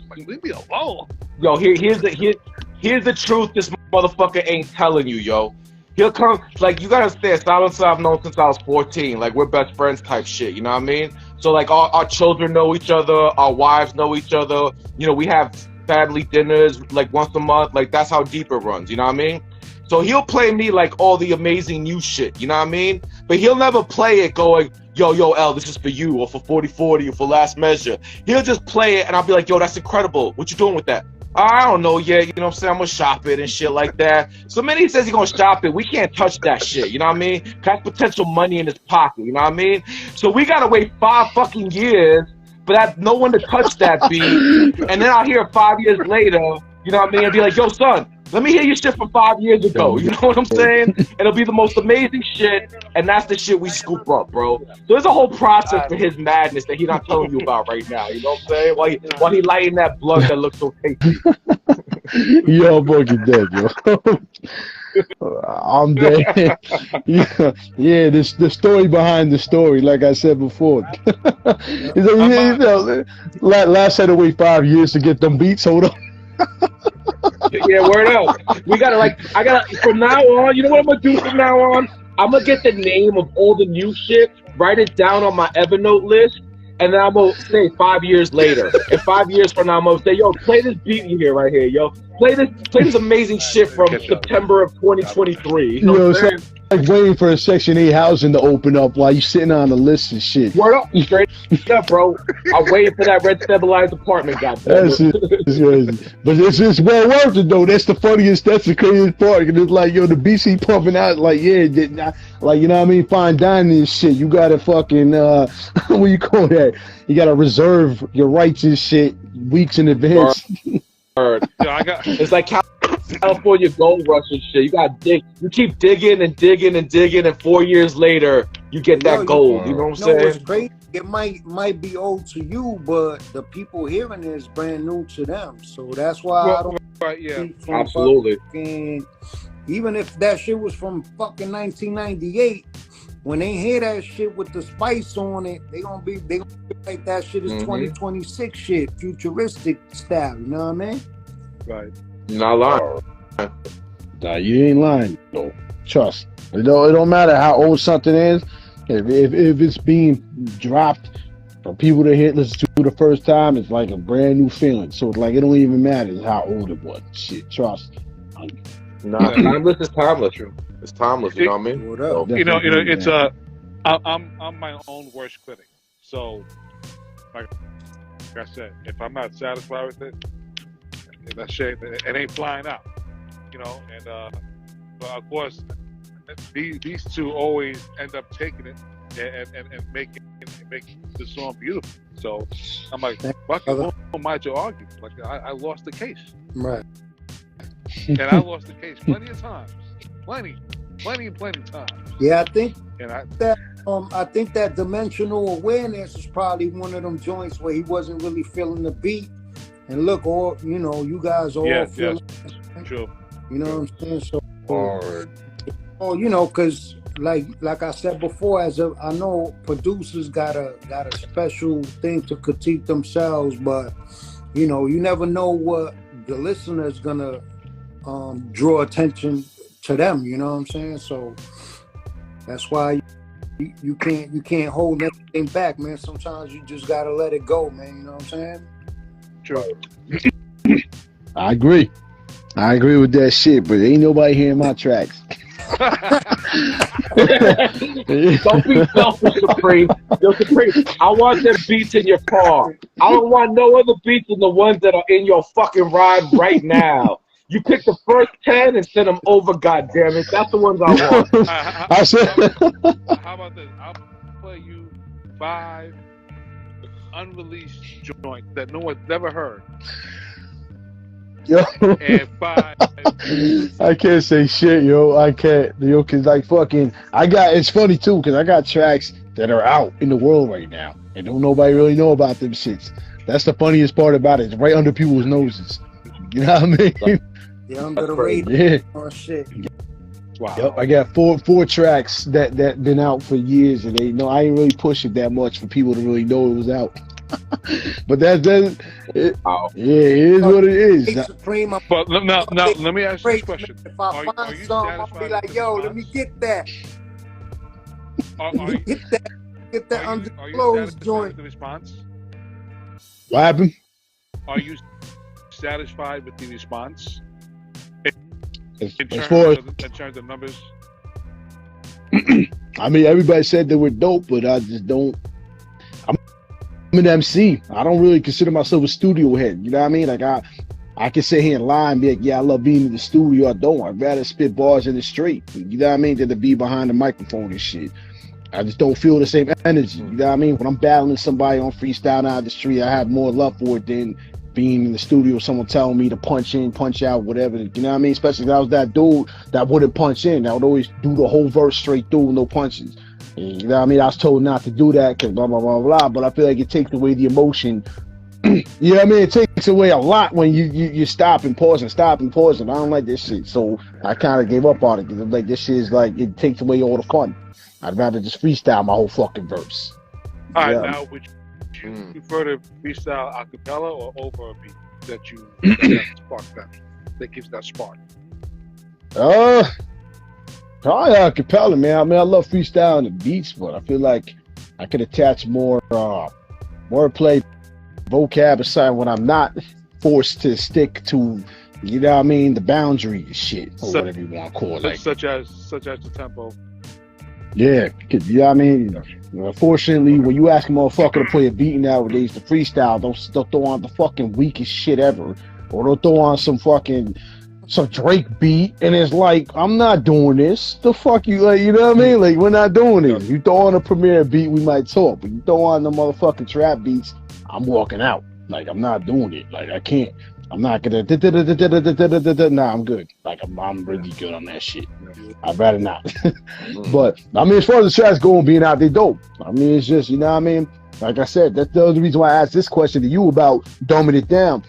[SPEAKER 3] Like, leave me alone.
[SPEAKER 4] Yo, here's the truth. This motherfucker ain't telling you, yo. He'll come, like, you gotta understand, Silencer I've known since I was 14. Like, we're best friends type shit, you know what I mean? So, like, our children know each other, our wives know each other. You know, we have family dinners, like, once a month. Like, that's how deep it runs, you know what I mean? So he'll play me, like, all the amazing new shit, you know what I mean? But he'll never play it going, yo, L, this is for you, or for 4040, or for Last Measure. He'll just play it, and I'll be like, yo, that's incredible. What you doing with that? I don't know yet, you know what I'm saying? I'm gonna shop it and shit like that. So many he says he's gonna shop it. We can't touch that shit, you know what I mean? Got potential money in his pocket, you know what I mean? So we gotta wait 5 fucking years for that, no one to touch that beat. And then I'll hear it 5 years later, you know what I mean? And be like, yo, son, let me hear your shit from 5 years ago. You know what I'm saying? It'll be the most amazing shit, and that's the shit we scoop up, bro. So there's a whole process for his madness that he's not telling you about right now. You know what I'm saying? While he lighting that blunt that looks so tasty.
[SPEAKER 1] Yo, fucking dead, yo. I'm dead. Yeah, this the story behind the story, like I said before. He's like, yeah, you know, last had to wait 5 years to get them beats. Hold on.
[SPEAKER 4] Yeah, word up. We gotta I gotta from now on. You know what I'm gonna do from now on? I'm gonna get the name of all the new shit, write it down on my Evernote list, and then I'm gonna say 5 years later. And 5 years from now, I'm gonna say, yo, play this beat you hear right here, yo. Play this amazing shit from September of 2023. You know what I'm saying?
[SPEAKER 1] Like waiting for a Section 8 housing to open up while you sitting on the list and shit.
[SPEAKER 4] Word up, straight up, bro. I'm waiting for that red stabilized apartment, goddamn.
[SPEAKER 1] That's it. But it's well worth it though. That's the funniest. That's the craziest part. And it's like, yo, the BC pumping out like, yeah, like, you know what I mean, fine dining and shit. You gotta fucking what you call that? You gotta reserve your rights and shit weeks in advance.
[SPEAKER 4] Word. Yeah, it's like California gold rush and shit. You got dig. You keep digging and digging and digging, and 4 years later, you get that gold. You know what I'm saying?
[SPEAKER 2] It's crazy. It might be old to you, but the people hearing it is brand new to them. So that's why I don't.
[SPEAKER 3] Right, yeah,
[SPEAKER 4] absolutely.
[SPEAKER 2] Fucking, even if that shit was from fucking 1998, when they hear that shit with the spice on it, they gonna be like that shit is 2026 shit, futuristic style. You know what I mean?
[SPEAKER 3] Right.
[SPEAKER 4] You're not lying.
[SPEAKER 1] Nah, you ain't lying. No, trust. It don't matter how old something is. If it's being dropped for people to listen to the first time, it's like a brand new feeling. So it's like it don't even matter how old it was. Shit, trust.
[SPEAKER 4] Nah, timeless is timeless. It's timeless. You know what I mean?
[SPEAKER 2] What up?
[SPEAKER 3] You know, it's I'm my own worst critic. So, like I said, if I'm not satisfied with it, that shit, it ain't flying out. You know, and but of course, these two always end up taking it and making the song beautiful. So I'm like, fuck it, who am I to argue? Like I lost the case,
[SPEAKER 2] right?
[SPEAKER 3] And I lost the case plenty of times, plenty times.
[SPEAKER 2] Yeah, I think
[SPEAKER 3] and
[SPEAKER 2] I think that dimensional awareness is probably one of them joints where he wasn't really feeling the beat. And look, all you know, you guys all feel
[SPEAKER 3] true.
[SPEAKER 2] You know what I'm saying? So, you know, because like I said before, I know producers got a special thing to critique themselves, but you know, you never know what the listener's gonna draw attention to them. You know what I'm saying? So that's why you can't hold anything back, man. Sometimes you just gotta let it go, man. You know what I'm saying?
[SPEAKER 3] True.
[SPEAKER 1] I agree with that shit, but ain't nobody hearing my tracks.
[SPEAKER 4] Don't be selfish, Supreme. Yo, Supreme, I want them beats in your car. I don't want no other beats than the ones that are in your fucking ride right now. You pick the first 10 and send them over, goddammit. That's the ones I want.
[SPEAKER 1] I said.
[SPEAKER 3] How about this? I'll play you 5 unreleased joints that no one's never heard.
[SPEAKER 1] Yo.
[SPEAKER 3] And 5.
[SPEAKER 1] I can't say shit, yo. I can't, yo, cause like fucking, it's funny too, cause I got tracks that are out in the world right now, and don't nobody really know about them shits. That's the funniest part about it. It's right under people's noses. You know what I mean?
[SPEAKER 2] Yeah, under the radar.
[SPEAKER 1] Yeah.
[SPEAKER 2] Oh shit.
[SPEAKER 3] Wow.
[SPEAKER 1] Yep, I got four tracks that been out for years, and I ain't really push it that much for people to really know it was out. But it is what it is.
[SPEAKER 2] Supreme,
[SPEAKER 3] but now, let me ask you this question:
[SPEAKER 2] if I find something, I'll be like, "Yo, let me get that." Get that undisclosed joint.
[SPEAKER 3] With the response?
[SPEAKER 1] What happened?
[SPEAKER 3] Are you satisfied with the response? In terms of numbers?
[SPEAKER 1] I mean, everybody said they were dope, but I just don't. I'm an MC. I don't really consider myself a studio head. You know what I mean? Like I can sit here and lie and be like, yeah, I love being in the studio. I don't. I'd rather spit bars in the street. You know what I mean? Than to be behind the microphone and shit. I just don't feel the same energy. You know what I mean? When I'm battling somebody on freestyle out of the street, I have more love for it than being in the studio, someone telling me to punch in, punch out, whatever. You know what I mean? Especially if I was that dude that wouldn't punch in. I would always do the whole verse straight through, no punches. And, you know what I mean? I was told not to do that because blah, blah, blah, blah. But I feel like it takes away the emotion. You know what I mean? It takes away a lot when you stop and pause and stop and pause, and I don't like this shit. So I kind of gave up on it because I'm like, this shit is like, it takes away all the fun. I'd rather just freestyle my whole fucking verse.
[SPEAKER 3] All right, now would you prefer to freestyle a cappella or over a beat that gives that spark?
[SPEAKER 1] Probably a cappella, man. I mean, I love freestyling the beats, but I feel like I could attach more wordplay, vocab aside when I'm not forced to stick to, you know what I mean, the boundaries, shit, or whatever you want to call it. Like,
[SPEAKER 3] such as the tempo.
[SPEAKER 1] Yeah, because, you know what I mean? Unfortunately, when you ask a motherfucker to play a beat nowadays, to freestyle, they'll throw on the fucking weakest shit ever. Or they'll throw on some Drake beat, and it's like, I'm not doing this. The fuck you, like, you know what I mean? Like, we're not doing this. You throw on a Premier beat, we might talk. But you throw on the motherfucking trap beats, I'm walking out. Like, I'm not doing it. Like, I can't. I'm not gonna. Nah, I'm good. Like, I'm really good on that shit. I'd rather not. But I mean, as far as the tracks go and being out there, dope. I mean, it's just, you know what I mean. Like I said, that's the other reason why I asked this question to you about dumbing it down.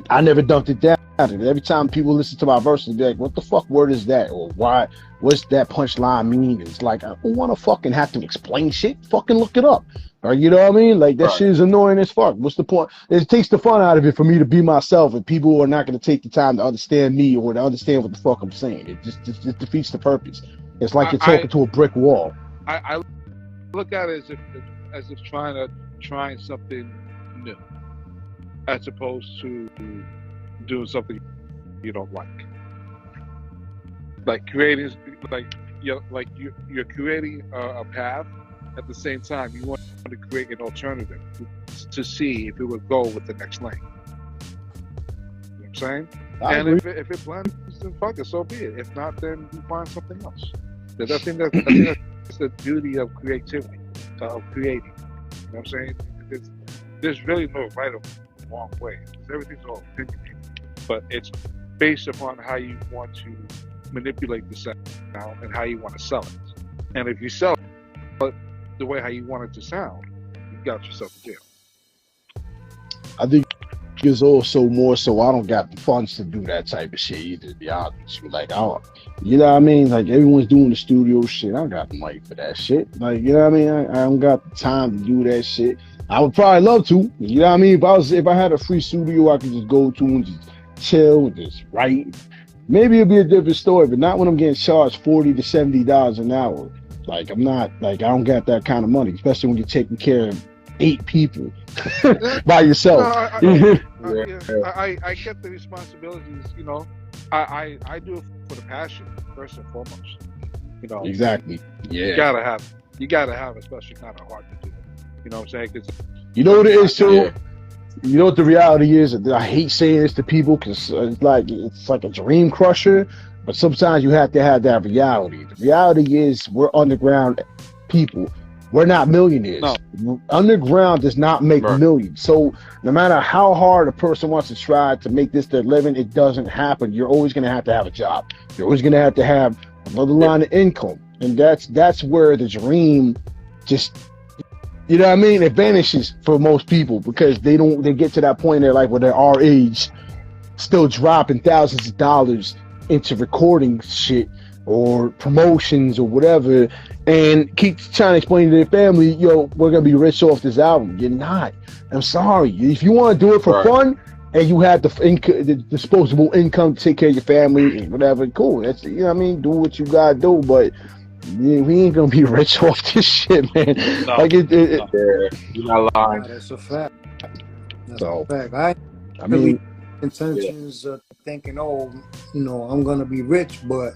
[SPEAKER 1] I never dumped it down. And every time people listen to my verses, they're like, "What the fuck word is that?" Or "Why? What's that punchline mean?" It's like, I don't want to fucking have to explain shit. Fucking look it up. Or, you know what I mean? Like, that shit is annoying as fuck. What's the point? It takes the fun out of it for me to be myself, and people are not going to take the time to understand me or to understand what the fuck I'm saying. It just defeats the purpose. It's like you're talking to a brick wall.
[SPEAKER 3] I look at it as if trying something new, as opposed to doing something you don't like. Like creating, you're creating a path. At the same time, you want to create an alternative to see if it would go with the next lane. You know what I'm saying? And if it blends, then fuck it, so be it. If not, then you find something else. I think that's the beauty of creativity, of creating. You know what I'm saying? There's really no right or wrong way. Everything's all opinionated, but it's based upon how you want to manipulate the sound and how you want to sell it. And if you sell it the way how you want it to sound, you got yourself in jail.
[SPEAKER 1] I think it's also more so I don't got the funds to do that type of shit either, to be honest with you. Like, you know what I mean? Like, everyone's doing the studio shit. I don't got the money for that shit. Like, you know what I mean? I don't got the time to do that shit. I would probably love to. You know what I mean? If I had a free studio I could just go to and just chill and just write, maybe it'd be a different story, but not when I'm getting charged $40 to $70 an hour. Like, I'm not, like, I don't got that kind of money, especially when you're taking care of 8 people by yourself.
[SPEAKER 3] No, I get the responsibilities, you know. I do it for the passion, first and foremost. You know.
[SPEAKER 1] Exactly. Yeah.
[SPEAKER 3] You gotta have a special kind of heart to do it. You know what I'm saying? 'Cause
[SPEAKER 1] you know what it is too? Yeah. You know what the reality is? I hate saying this to people because it's like a dream crusher. But sometimes you have to have that reality. The reality is we're underground people. We're not millionaires. No. Underground does not make millions. So no matter how hard a person wants to try to make this their living, it doesn't happen. You're always going to have a job. You're always going to have another line of income. And that's where the dream just, you know what I mean? It vanishes for most people because they get to that point in their life where they're our age, still dropping thousands of dollars into recording shit or promotions or whatever, and keep trying to explain to their family, yo, we're gonna be rich off this album. You're not. I'm sorry. If you want to do it for fun and you have the disposable income to take care of your family and whatever, cool. That's, you know what I mean? Do what you gotta do, but we ain't gonna be rich off this shit, man.
[SPEAKER 4] No,
[SPEAKER 1] like
[SPEAKER 4] you're not lying.
[SPEAKER 2] That's a fact. That's
[SPEAKER 1] So,
[SPEAKER 2] a fact. I mean, intentions of thinking, oh, you know, I'm gonna be rich, but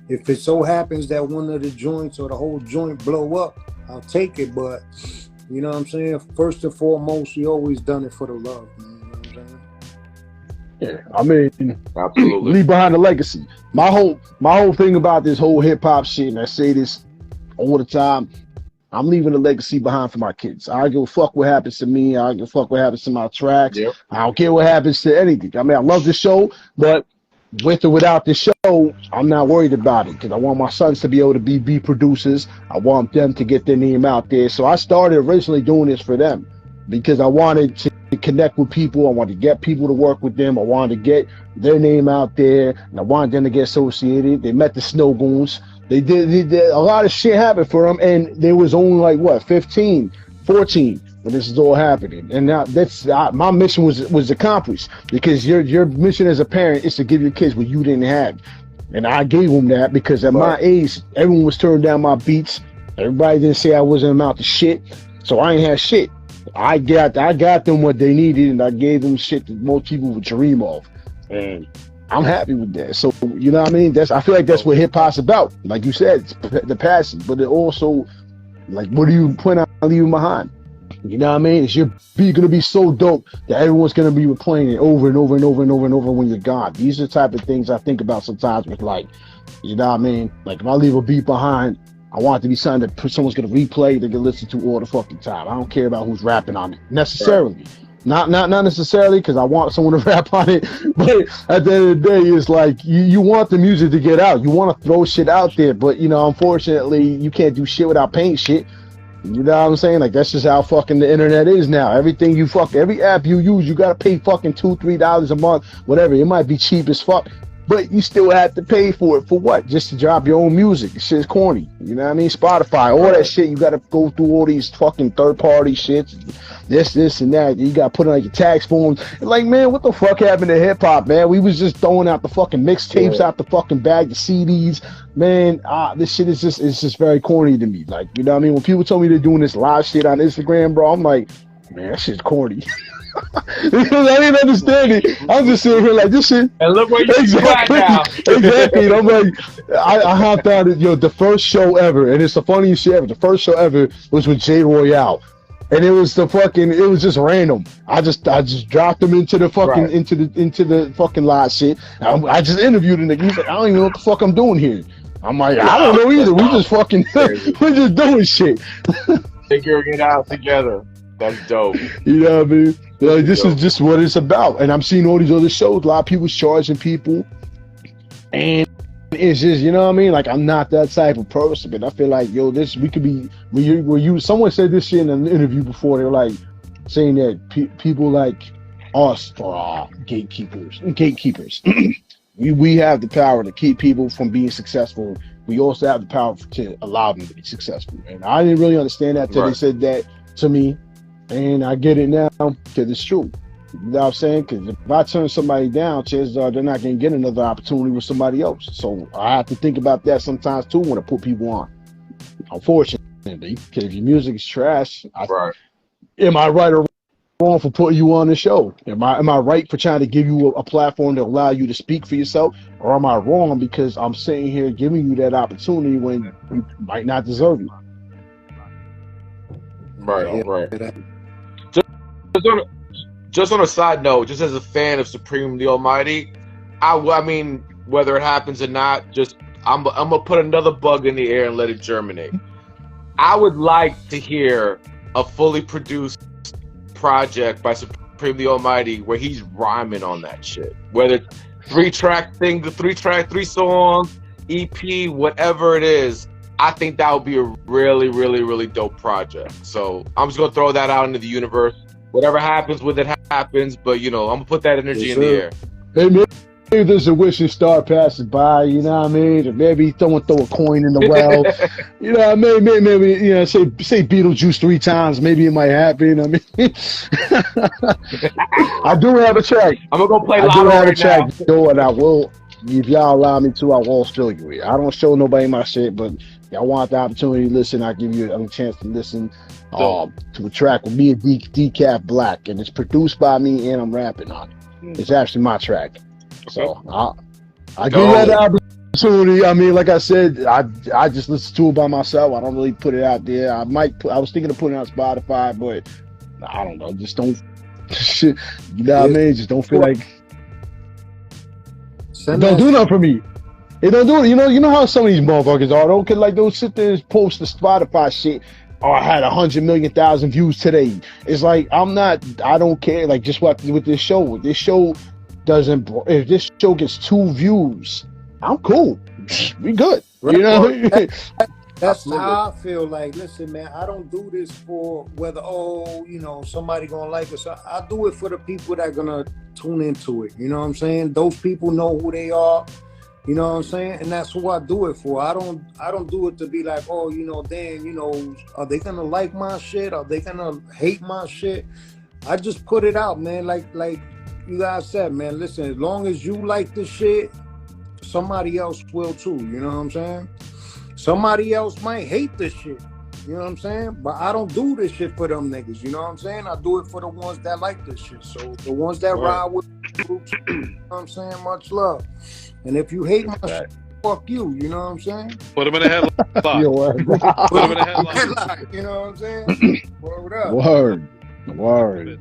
[SPEAKER 2] if it so happens that one of the joints or the whole joint blow up, I'll take it. But you know what I'm saying? First and foremost, we always done it for the love, man. You know what I'm saying?
[SPEAKER 1] Yeah, I mean,
[SPEAKER 4] absolutely.
[SPEAKER 1] Leave behind a legacy. My whole thing about this whole hip hop shit, and I say this all the time, I'm leaving a legacy behind for my kids. I don't give a fuck what happens to me. I don't give a fuck what happens to my tracks.
[SPEAKER 4] Yep.
[SPEAKER 1] I don't care what happens to anything. I mean, I love the show, but with or without the show, I'm not worried about it because I want my sons to be able to be producers. I want them to get their name out there. So I started originally doing this for them because I wanted to to connect with people. I wanted to get people to work with them. I wanted to get their name out there, and I wanted them to get associated. They met the Snow Goons. They did a lot of shit happen for them, and there was only like what 15, 14 when this is all happening. And now that's my mission was accomplished, because your mission as a parent is to give your kids what you didn't have, and I gave them that, because at my age, everyone was turning down my beats. Everybody didn't say I wasn't amount to shit, so I ain't had shit. I got them what they needed, and I gave them shit that most people would dream of, and I'm happy with that. So you know what I mean? I feel like that's what hip hop's about. Like you said, it's the passion, but it also, like, what do you plan on leaving behind? You know what I mean? Is your beat gonna be so dope that everyone's gonna be replaying it over and over and over and over and over when you're gone? These are the type of things I think about sometimes with, like, you know what I mean? Like, if I leave a beat behind, I want it to be something that someone's gonna replay, they can listen to all the fucking time. I don't care about who's rapping on it necessarily. Right. Not necessarily, because I want someone to rap on it, but at the end of the day, it's like you want the music to get out. You want to throw shit out there, but you know, unfortunately, you can't do shit without paying shit. You know what I'm saying? Like, that's just how fucking the internet is now. Everything every app you use, you gotta pay fucking $2-3 a month, whatever. It might be cheap as fuck, but you still have to pay for it. For what? Just to drop your own music. This shit's corny. You know what I mean? Spotify, all that shit. You gotta go through all these fucking third-party shits. This, and that. You gotta put in like your tax forms. Like, man, what the fuck happened to hip-hop, man? We was just throwing out the fucking mixtapes out the fucking bag, the CDs. Man, this shit is just very corny to me. Like, you know what I mean? When people told me they're doing this live shit on Instagram, bro, I'm like, man, that shit's corny. Because I didn't understand it. I'm just sitting here like, this shit.
[SPEAKER 4] And look where you
[SPEAKER 1] exactly,
[SPEAKER 4] now.
[SPEAKER 1] Exactly. And I'm like, I hopped out of the first show ever, and it's the funniest shit ever. The first show ever was with Jay Royale, and it was just random. I just dropped him into the fucking into the fucking live shit. I just interviewed him. He's like, I don't even know what the fuck I'm doing here. I'm like, I don't know either. We just fucking we're just doing shit.
[SPEAKER 4] Figuring it out together. That's dope.
[SPEAKER 1] You know what I mean? Like, this is just what it's about. And I'm seeing all these other shows, a lot of people charging people. And it's just, you know what I mean? Like, I'm not that type of person, but I feel like, yo, we could be, someone said this shit in an interview before. They were like saying that people like us are gatekeepers. We have the power to keep people from being successful. We also have the power to allow them to be successful. And I didn't really understand that till they said that to me. And I get it now, because it's true. You know what I'm saying? Because if I turn somebody down, chances are they're not going to get another opportunity with somebody else. So I have to think about that sometimes too when I put people on. Unfortunately, because if your music is trash, am I right or wrong for putting you on the show? Am I right for trying to give you a platform to allow you to speak for yourself? Or am I wrong because I'm sitting here giving you that opportunity when you might not deserve it?
[SPEAKER 4] Right. Just on a side note, just as a fan of Supreme the Almighty, I mean, whether it happens or not, I'm gonna put another bug in the air and let it germinate. I would like to hear a fully produced project by Supreme the Almighty where he's rhyming on that shit. Whether it's three songs, EP, whatever it is. I think that would be a really, really, really dope project. So I'm just gonna throw that out into the universe. Whatever happens with it happens, but you know, I'm gonna put that energy in the air.
[SPEAKER 1] Hey, maybe there's a wishing star passing by, you know what I mean? Or maybe someone throw a coin in the well. You know, maybe you know, say Beetlejuice 3 times, maybe it might happen. I mean, I do have a track.
[SPEAKER 4] I'm gonna go play.
[SPEAKER 1] I do have a track, though, and I will, if y'all allow me to, I won't show you it. I don't show nobody my shit, but y'all want the opportunity to listen, I'll give you a chance to listen to a track with me and Decaf Black, and it's produced by me and I'm rapping on it. It's actually my track. So I give you that opportunity. I mean, like I said, I just listen to it by myself. I don't really put it out there. I was thinking of putting it on Spotify, but I don't know. Just don't you know what I mean? Just don't feel like don't do nothing for me. They don't do it. You know how some of these motherfuckers are. Don't sit there and post the Spotify shit. Oh, I had 100 million views today. It's like I don't care. Like just with this show. This show doesn't. If this show gets 2 views, I'm cool. We good. You know.
[SPEAKER 2] That's
[SPEAKER 4] Absolutely.
[SPEAKER 2] how I feel. Like, listen, man, I don't do this for whether, somebody gonna like us. I do it for the people that gonna tune into it. You know what I'm saying? Those people know who they are. You know what I'm saying? And that's who I do it for. I don't do it to be like, oh, Dan, are they gonna like my shit? Are they gonna hate my shit? I just put it out, man. Like you guys said, man, listen, as long as you like the shit, somebody else will too. You know what I'm saying? Somebody else might hate this shit. You know what I'm saying? But I don't do this shit for them niggas. You know what I'm saying? I do it for the ones that like this shit. So the ones that ride with me, you know what I'm saying? Much love. And if you hate my shit, fuck you. You know what I'm saying?
[SPEAKER 3] Put him in a headlock. Put him in a headlock.
[SPEAKER 2] You know what I'm saying? Word up.
[SPEAKER 1] Word.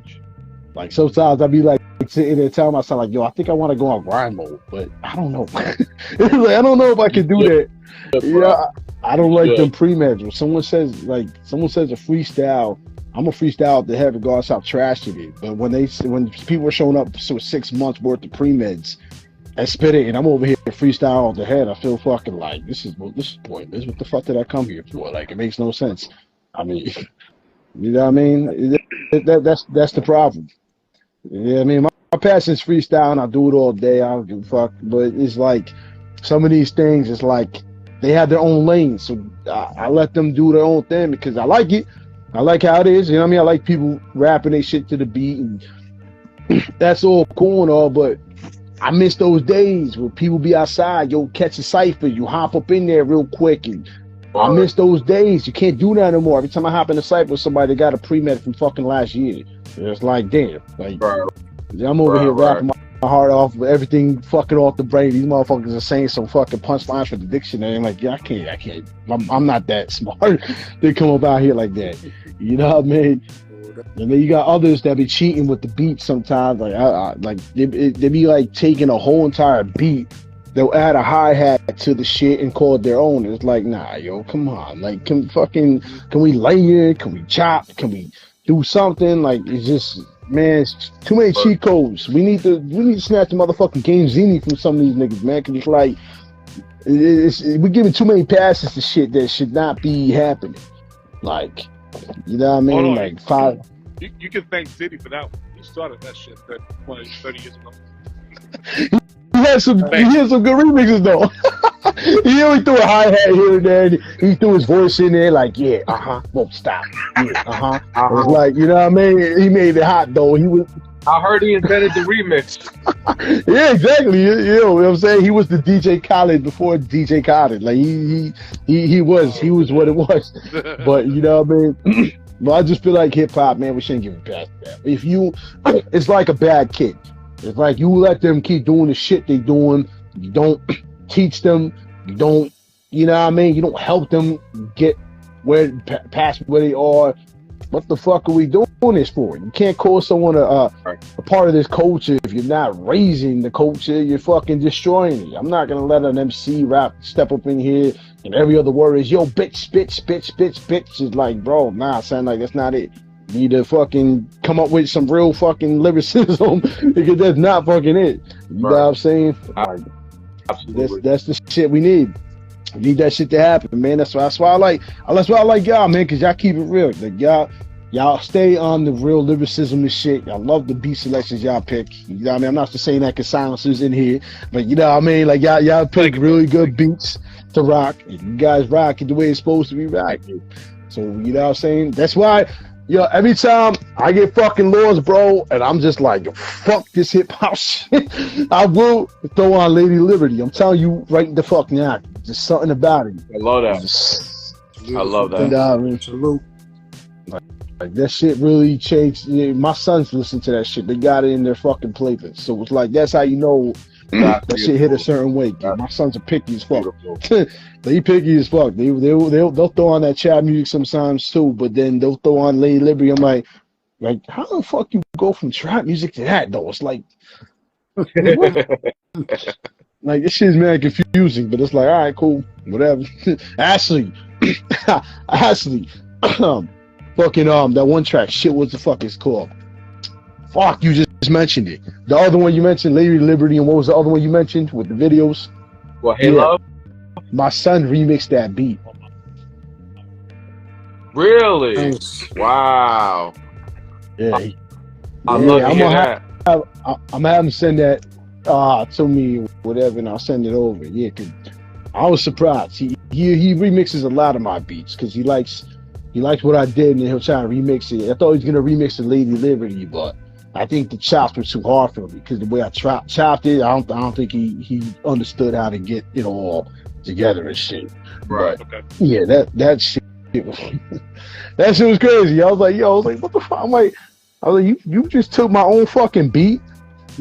[SPEAKER 1] Like sometimes I be like sitting there telling myself like, yo, I think I want to go on grind mode, but I don't know. It's like, I don't know if I can do that. Yeah, I don't like them pre-meds. When someone says a freestyle, I'm a freestyle to have regardless how trashing it. But when people are showing up with 6 months worth of pre-meds and spit it, and I'm over here freestyle off the head, I feel fucking like this is pointless. What the fuck did I come here for? Like, it makes no sense. I mean, you know what I mean? That's the problem. Yeah, I mean, my passion's freestyle, and I do it all day. I don't give a fuck. But it's like some of these things, it's like they have their own lane, so I let them do their own thing because I like it. I like how it is. You know what I mean? I like people rapping their shit to the beat, and that's all cool and all. But I miss those days where people be outside, yo, catch a cipher, you hop up in there real quick, and I miss those days. You can't do that anymore. Every time I hop in the cipher with somebody that got a pre-med from fucking last year, it's like, damn, like I'm over here rapping my heart off with everything fucking off the brain. These motherfuckers are saying some fucking punchlines for the dictionary. I'm like, yeah, I can't. I'm not that smart. They come up out here like that. You know what I mean? And then you got others that be cheating with the beat sometimes. Like, they be like taking a whole entire beat. They'll add a hi-hat to the shit and call it their own. It's like, nah, yo, come on. Like, can we layer? Can we chop? Can we do something? Like, it's just, man, it's too many cheat codes. We need to snatch the motherfucking Game Zini from some of these niggas, man. Cause it's like, we're giving too many passes to shit that should not be happening. Like, you know what I mean? Like, five.
[SPEAKER 3] You can thank Diddy for that one. He started that shit 30 years ago.
[SPEAKER 1] He had some good remixes though. He only threw a hi-hat here and there. He threw his voice in there like, yeah, won't stop. Yeah, It was like, you know what I mean? He made it hot though.
[SPEAKER 4] I heard he invented the remix.
[SPEAKER 1] Yeah, exactly. You know what I'm saying? He was the DJ Khaled before DJ Khaled. Like he was what it was. But you know what I mean? But I just feel like hip hop, man, we shouldn't give it past that. It's like a bad kid. It's like you let them keep doing the shit they doing. You don't teach them. You don't, you know what I mean? You don't help them get past where they are. What the fuck are we doing this for? You can't call someone a part of this culture if you're not raising the culture. You're fucking destroying it. I'm not gonna let an MC rap step up in here and every other word is yo bitch. It's like, bro, nah, son, like that's not it. You need to fucking come up with some real fucking lyricism because that's not fucking it. You know what I'm saying? Like,
[SPEAKER 4] Absolutely.
[SPEAKER 1] That's the shit we need. We need that shit to happen, man. That's why I like y'all, man, because y'all keep it real. Like y'all stay on the real lyricism and shit. Y'all love the beat selections y'all pick. You know what I mean? I'm not just saying that because Silencer's in here, but you know what I mean? Like y'all pick really good beats to rock. And you guys rock it the way it's supposed to be rocked. So you know what I'm saying? That's why. Yo, every time I get fucking lost, bro, and I'm just like, fuck this hip hop shit, I will throw on Lady Liberty. I'm telling you right the fuck now. Just something about it.
[SPEAKER 4] I love that. I love that.
[SPEAKER 1] You know what I mean?
[SPEAKER 2] Salute.
[SPEAKER 1] Like that shit really changed. You know, my sons listen to that shit. They got it in their fucking playlist. So it's like, that's how you know that shit hit a certain way. My sons are picky as fuck. They picky as fuck. They'll throw on that chat music sometimes too, but then they'll throw on Lady Liberty. I'm like how the fuck you go from trap music to that though? It's like, like this shit's mad confusing, but it's like, all right, cool, whatever. Ashley, fucking that one track, shit, what the fuck is called? Fuck, you just mentioned it. The other one you mentioned, Lady Liberty, and what was the other one you mentioned with the videos?
[SPEAKER 4] Well, Hey Love?
[SPEAKER 1] My son remixed that beat.
[SPEAKER 4] Really?
[SPEAKER 2] Nice.
[SPEAKER 4] Wow.
[SPEAKER 1] Yeah,
[SPEAKER 4] I'd love to hear that.
[SPEAKER 1] I'm gonna have him send that to me, whatever, and I'll send it over. Yeah, 'cause I was surprised. He remixes a lot of my beats because he likes what I did, and he'll try to remix it. I thought he was gonna remix the Lady Liberty, but I think the chops were too hard for me because the way I chopped it, I don't think he understood how to get it all together and shit.
[SPEAKER 4] Right.
[SPEAKER 3] Okay.
[SPEAKER 1] Yeah, that shit. That shit was crazy. I was like, what the fuck? I was like, you just took my own fucking beat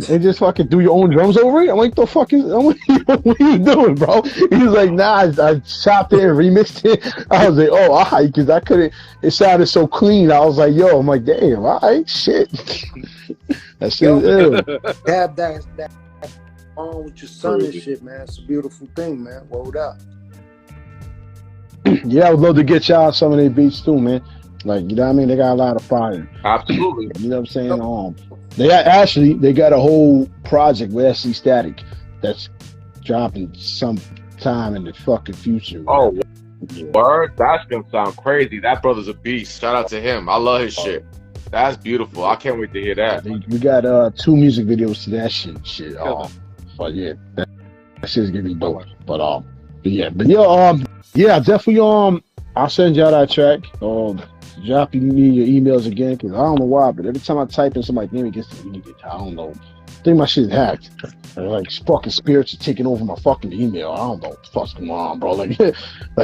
[SPEAKER 1] and just fucking do your own drums over it? I'm like, what are you doing, bro? He was like, nah, I chopped it and remixed it. I was like, oh, all right, because I couldn't, it sounded so clean. I was like, yo, I'm like, damn, all right, shit. That shit is ill.
[SPEAKER 2] Have that on with your son and shit, man. It's a beautiful thing, man. Word up.
[SPEAKER 1] Yeah, I would love to get y'all some of their beats too, man. Like, you know what I mean? They got a lot of fire.
[SPEAKER 4] Absolutely.
[SPEAKER 1] You know what I'm saying? They got a whole project with SC Static that's dropping sometime in the fucking future.
[SPEAKER 4] Oh, word? That's gonna sound crazy. That brother's a beast. Shout out to him. I love his shit. That's beautiful. I can't wait to hear that.
[SPEAKER 1] We got 2 music videos to that shit. But yeah, that shit's gonna be dope. But yeah, definitely I'll send y'all that track. Drop me your emails again, because I don't know why, but every time I type in somebody's name, it gets deleted. I don't know. I think my shit is hacked. Like, fucking spirits are taking over my fucking email. I don't know what the fuck's going on, bro. Like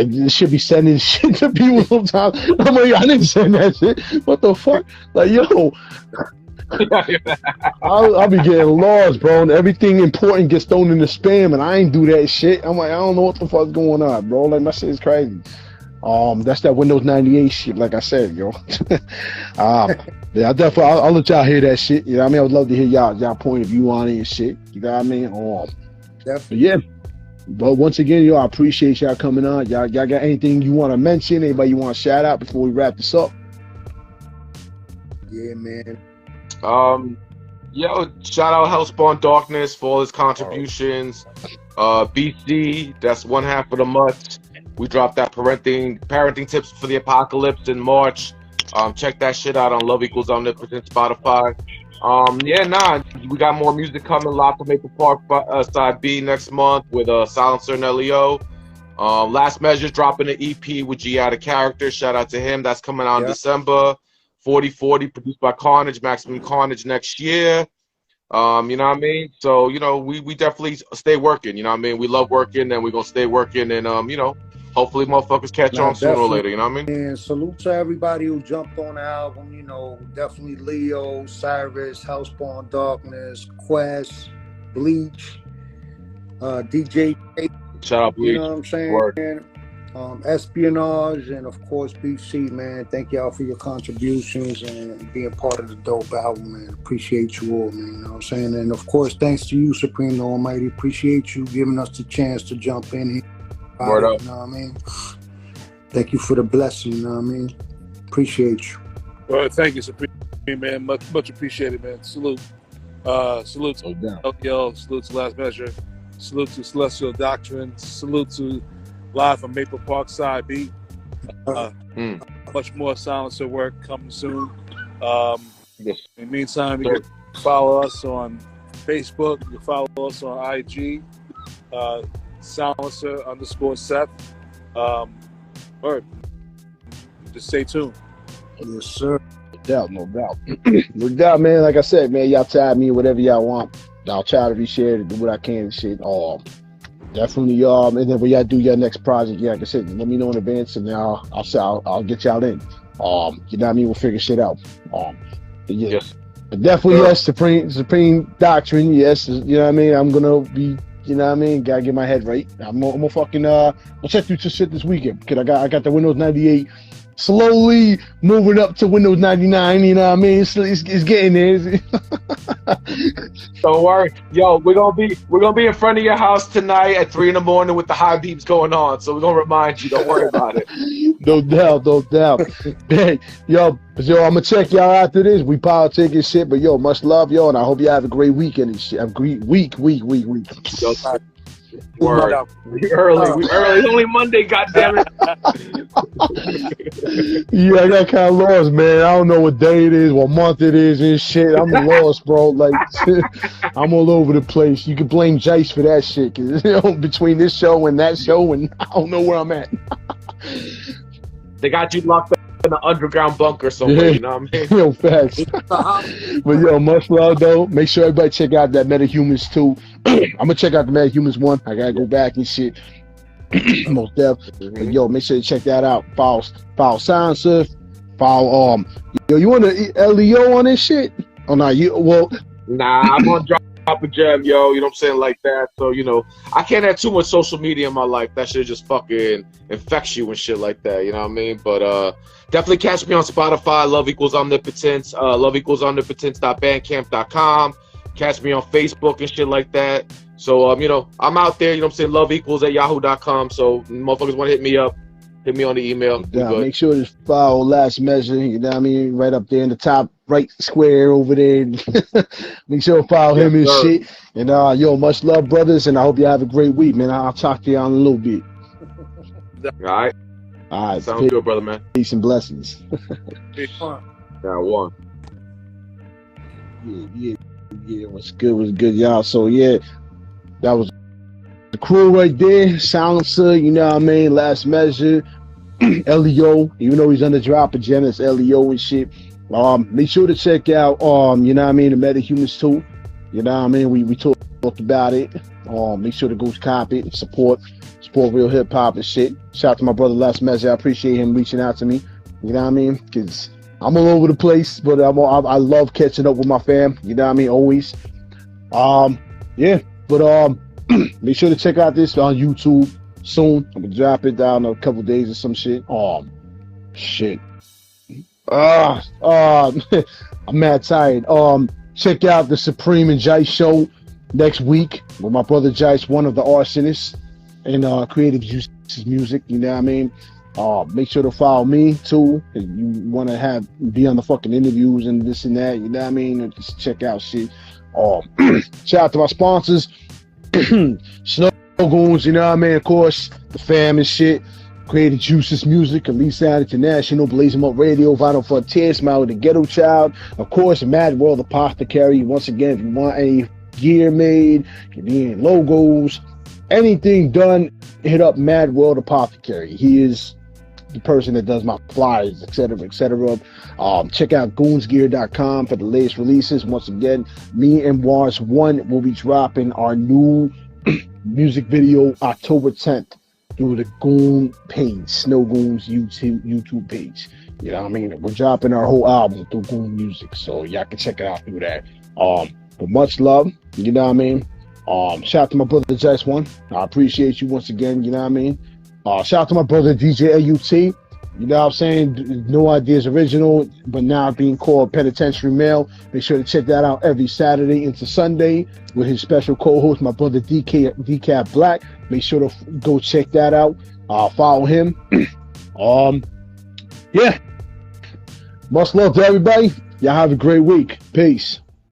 [SPEAKER 1] this should be sending shit to people sometimes. I'm like, I didn't send that shit. What the fuck? Like, yo. I'll be getting lost, bro, and everything important gets thrown in the spam, and I ain't do that shit. I'm like, I don't know what the fuck's going on, bro. Like, my shit is crazy. That's that Windows 98 shit, like I said, yo. Yeah, I'll let y'all hear that shit. You know what I mean? I would love to hear y'all point of view on it and shit. You know what I mean? But yeah. But once again, yo, I appreciate y'all coming on. Y'all got anything you want to mention? Anybody you want to shout out before we wrap this up?
[SPEAKER 2] Yeah, man.
[SPEAKER 4] Yo, shout out Hellspawn Darkness for all his contributions. BC, that's one half of the month. We dropped that parenting tips for the apocalypse in March. Check that shit out on Love Equals Omnipotent Spotify. We got more music coming. Lots of Maple Park side B next month with Silencer and Leo. Last Measures dropping an EP with G Out of Character. Shout out to him. That's coming out in December. 4040 produced by Carnage, Maximum Carnage next year. You know what I mean? So, you know, we definitely stay working, you know what I mean? We love working, and we're going to stay working, and, you know, hopefully motherfuckers catch on sooner or later, you know what I mean?
[SPEAKER 2] And salute to everybody who jumped on the album, you know, definitely Leo, Cyrus, Hellspawn Darkness, Quest, Bleach, DJ.
[SPEAKER 4] Shout out Bleach.
[SPEAKER 2] You know what I'm saying?
[SPEAKER 4] Word.
[SPEAKER 2] Espionage, and of course BC, man. Thank y'all for your contributions and being part of the dope album, man. Appreciate you all, man. You know what I'm saying? And of course, thanks to you, SupremeDaalmighty. Appreciate you giving us the chance to jump in here.
[SPEAKER 4] Word up.
[SPEAKER 2] You know what I mean? Thank you for the blessing, you know what I mean? Appreciate you.
[SPEAKER 3] Well, thank you, Supreme, man. Much appreciated, man. Salute. Salute to LPL. Salute to Last Measure. Salute to Celestial Doctrine. Salute to Live from Maple Park Side B. Much more Silencer work coming soon. In the meantime, you can follow us on Facebook. You can follow us on IG. Silencer_Seth. Word. Just stay tuned.
[SPEAKER 2] Yes, sir.
[SPEAKER 1] No doubt. No doubt, man. Like I said, man, y'all tag me whatever y'all want. I'll try to reshare it, do what I can and shit. Definitely, and then when y'all do your next project, yeah, like I said, let me know in advance, and then I'll get y'all in. You know what I mean? We'll figure shit out. Yes. But definitely, yes, Supreme Doctrine, yes, you know what I mean? I'm gonna be, you know what I mean? Gotta get my head right. I'm gonna fucking I'll check through some shit this weekend, because I got the Windows 98 slowly moving up to Windows 99, you know what I mean? It's getting there.
[SPEAKER 4] Don't worry. Yo, we're gonna be in front of your house tonight at 3 a.m. with the high beams going on. So we're gonna remind you, don't worry about it.
[SPEAKER 1] No doubt. Hey, yo, I'm gonna check y'all after this. We politic and shit, but yo, much love, yo, and I hope y'all have a great weekend and shit. Have a great week.
[SPEAKER 4] Yo, Word. We early. It's only Monday, goddammit.
[SPEAKER 1] Yeah, I got kind of lost, man. I don't know what day it is, what month it is, and shit. I'm lost, bro. Like, I'm all over the place. You can blame Jace for that shit, cause between this show and that show, and I don't know where I'm at.
[SPEAKER 4] They got you locked up in an underground bunker somewhere. You know what I mean?
[SPEAKER 1] Yo, facts. But yo, much love though. Make sure everybody check out that MetaHumans 2. I'm gonna check out the MetaHumans 1. I gotta go back and shit. Most definitely. But yo, make sure you check that out. Follow Sound Surf. Follow yo, you want to LEO on this shit? Oh no,
[SPEAKER 4] Nah, I'm gonna drop a gem, yo. You know what I'm saying, like that. So I can't have too much social media in my life. That shit just fucking infects you and shit like that. You know what I mean? But definitely catch me on Spotify. Love Equals Omnipotence. LoveEqualsOmnipotence.bandcamp.com. Catch me on Facebook and shit like that. So I'm out there. You know what I'm saying? Love Equals at yahoo.com. So motherfuckers want to hit me up. Hit me on the email.
[SPEAKER 1] Yeah, make sure to follow Last Measure. You know what I mean? Right up there in the top right square over there. Make sure to follow him and shit. And yo, much love, brothers. And I hope you have a great week, man. I'll talk to you in a little bit.
[SPEAKER 4] All right. Sounds good, brother, man.
[SPEAKER 1] Peace and blessings.
[SPEAKER 4] Yeah, one.
[SPEAKER 1] Yeah. What's good, y'all. So yeah, that was the crew right there. Silencer, you know what I mean? Last Measure, LEO, even though he's under drop agenda, it's LEO and shit. Make sure to check out you know what I mean, the MetaHumans 2. You know what I mean? We talked about it. Make sure to go copy it and support real hip hop and shit. Shout out to my brother Last Measure. I appreciate him reaching out to me. You know what I mean? Because I'm all over the place, but I love catching up with my fam. You know what I mean? Always. Yeah. But make sure to check out this on YouTube soon. I'm gonna drop it down in a couple days or some shit. Shit. I'm mad tired. Check out the Supreme and Jice show next week with my brother Jice, one of the arsonists, and Creative Juices Music. You know what I mean? Make sure to follow me too. If you want to be on the fucking interviews and this and that, you know what I mean? Just check out shit. Shout out to my sponsors, Snow Goons, you know what I mean? Of course, the fam and shit. Creative Juices Music, Elite Sound International, Blaze 'em Up Radio, Vinyl Frontier, Smile the Ghetto Child, of course, Mad World Apothecary. Once again, if you want any gear made, any logos, anything done, hit up Mad World Apothecary. He is the person that does my flyers, etc., etc. Check out goonsgear.com for the latest releases. Once again, me and Wars 1 will be dropping our new music video October 10th through the Goon page, Snow Goons YouTube page. You know what I mean? We're dropping our whole album through Goon Music, so y'all can check it out through that. But much love, you know what I mean? Shout out to my brother Jice 1. I appreciate you once again, you know what I mean? Shout out to my brother DJ AUT. You know what I'm saying? No Ideas Original, but now being called Penitentiary Mail. Make sure to check that out every Saturday into Sunday with his special co-host, my brother Decaf Black. Make sure to go check that out. Follow him. Yeah. Much love to everybody. Y'all have a great week. Peace.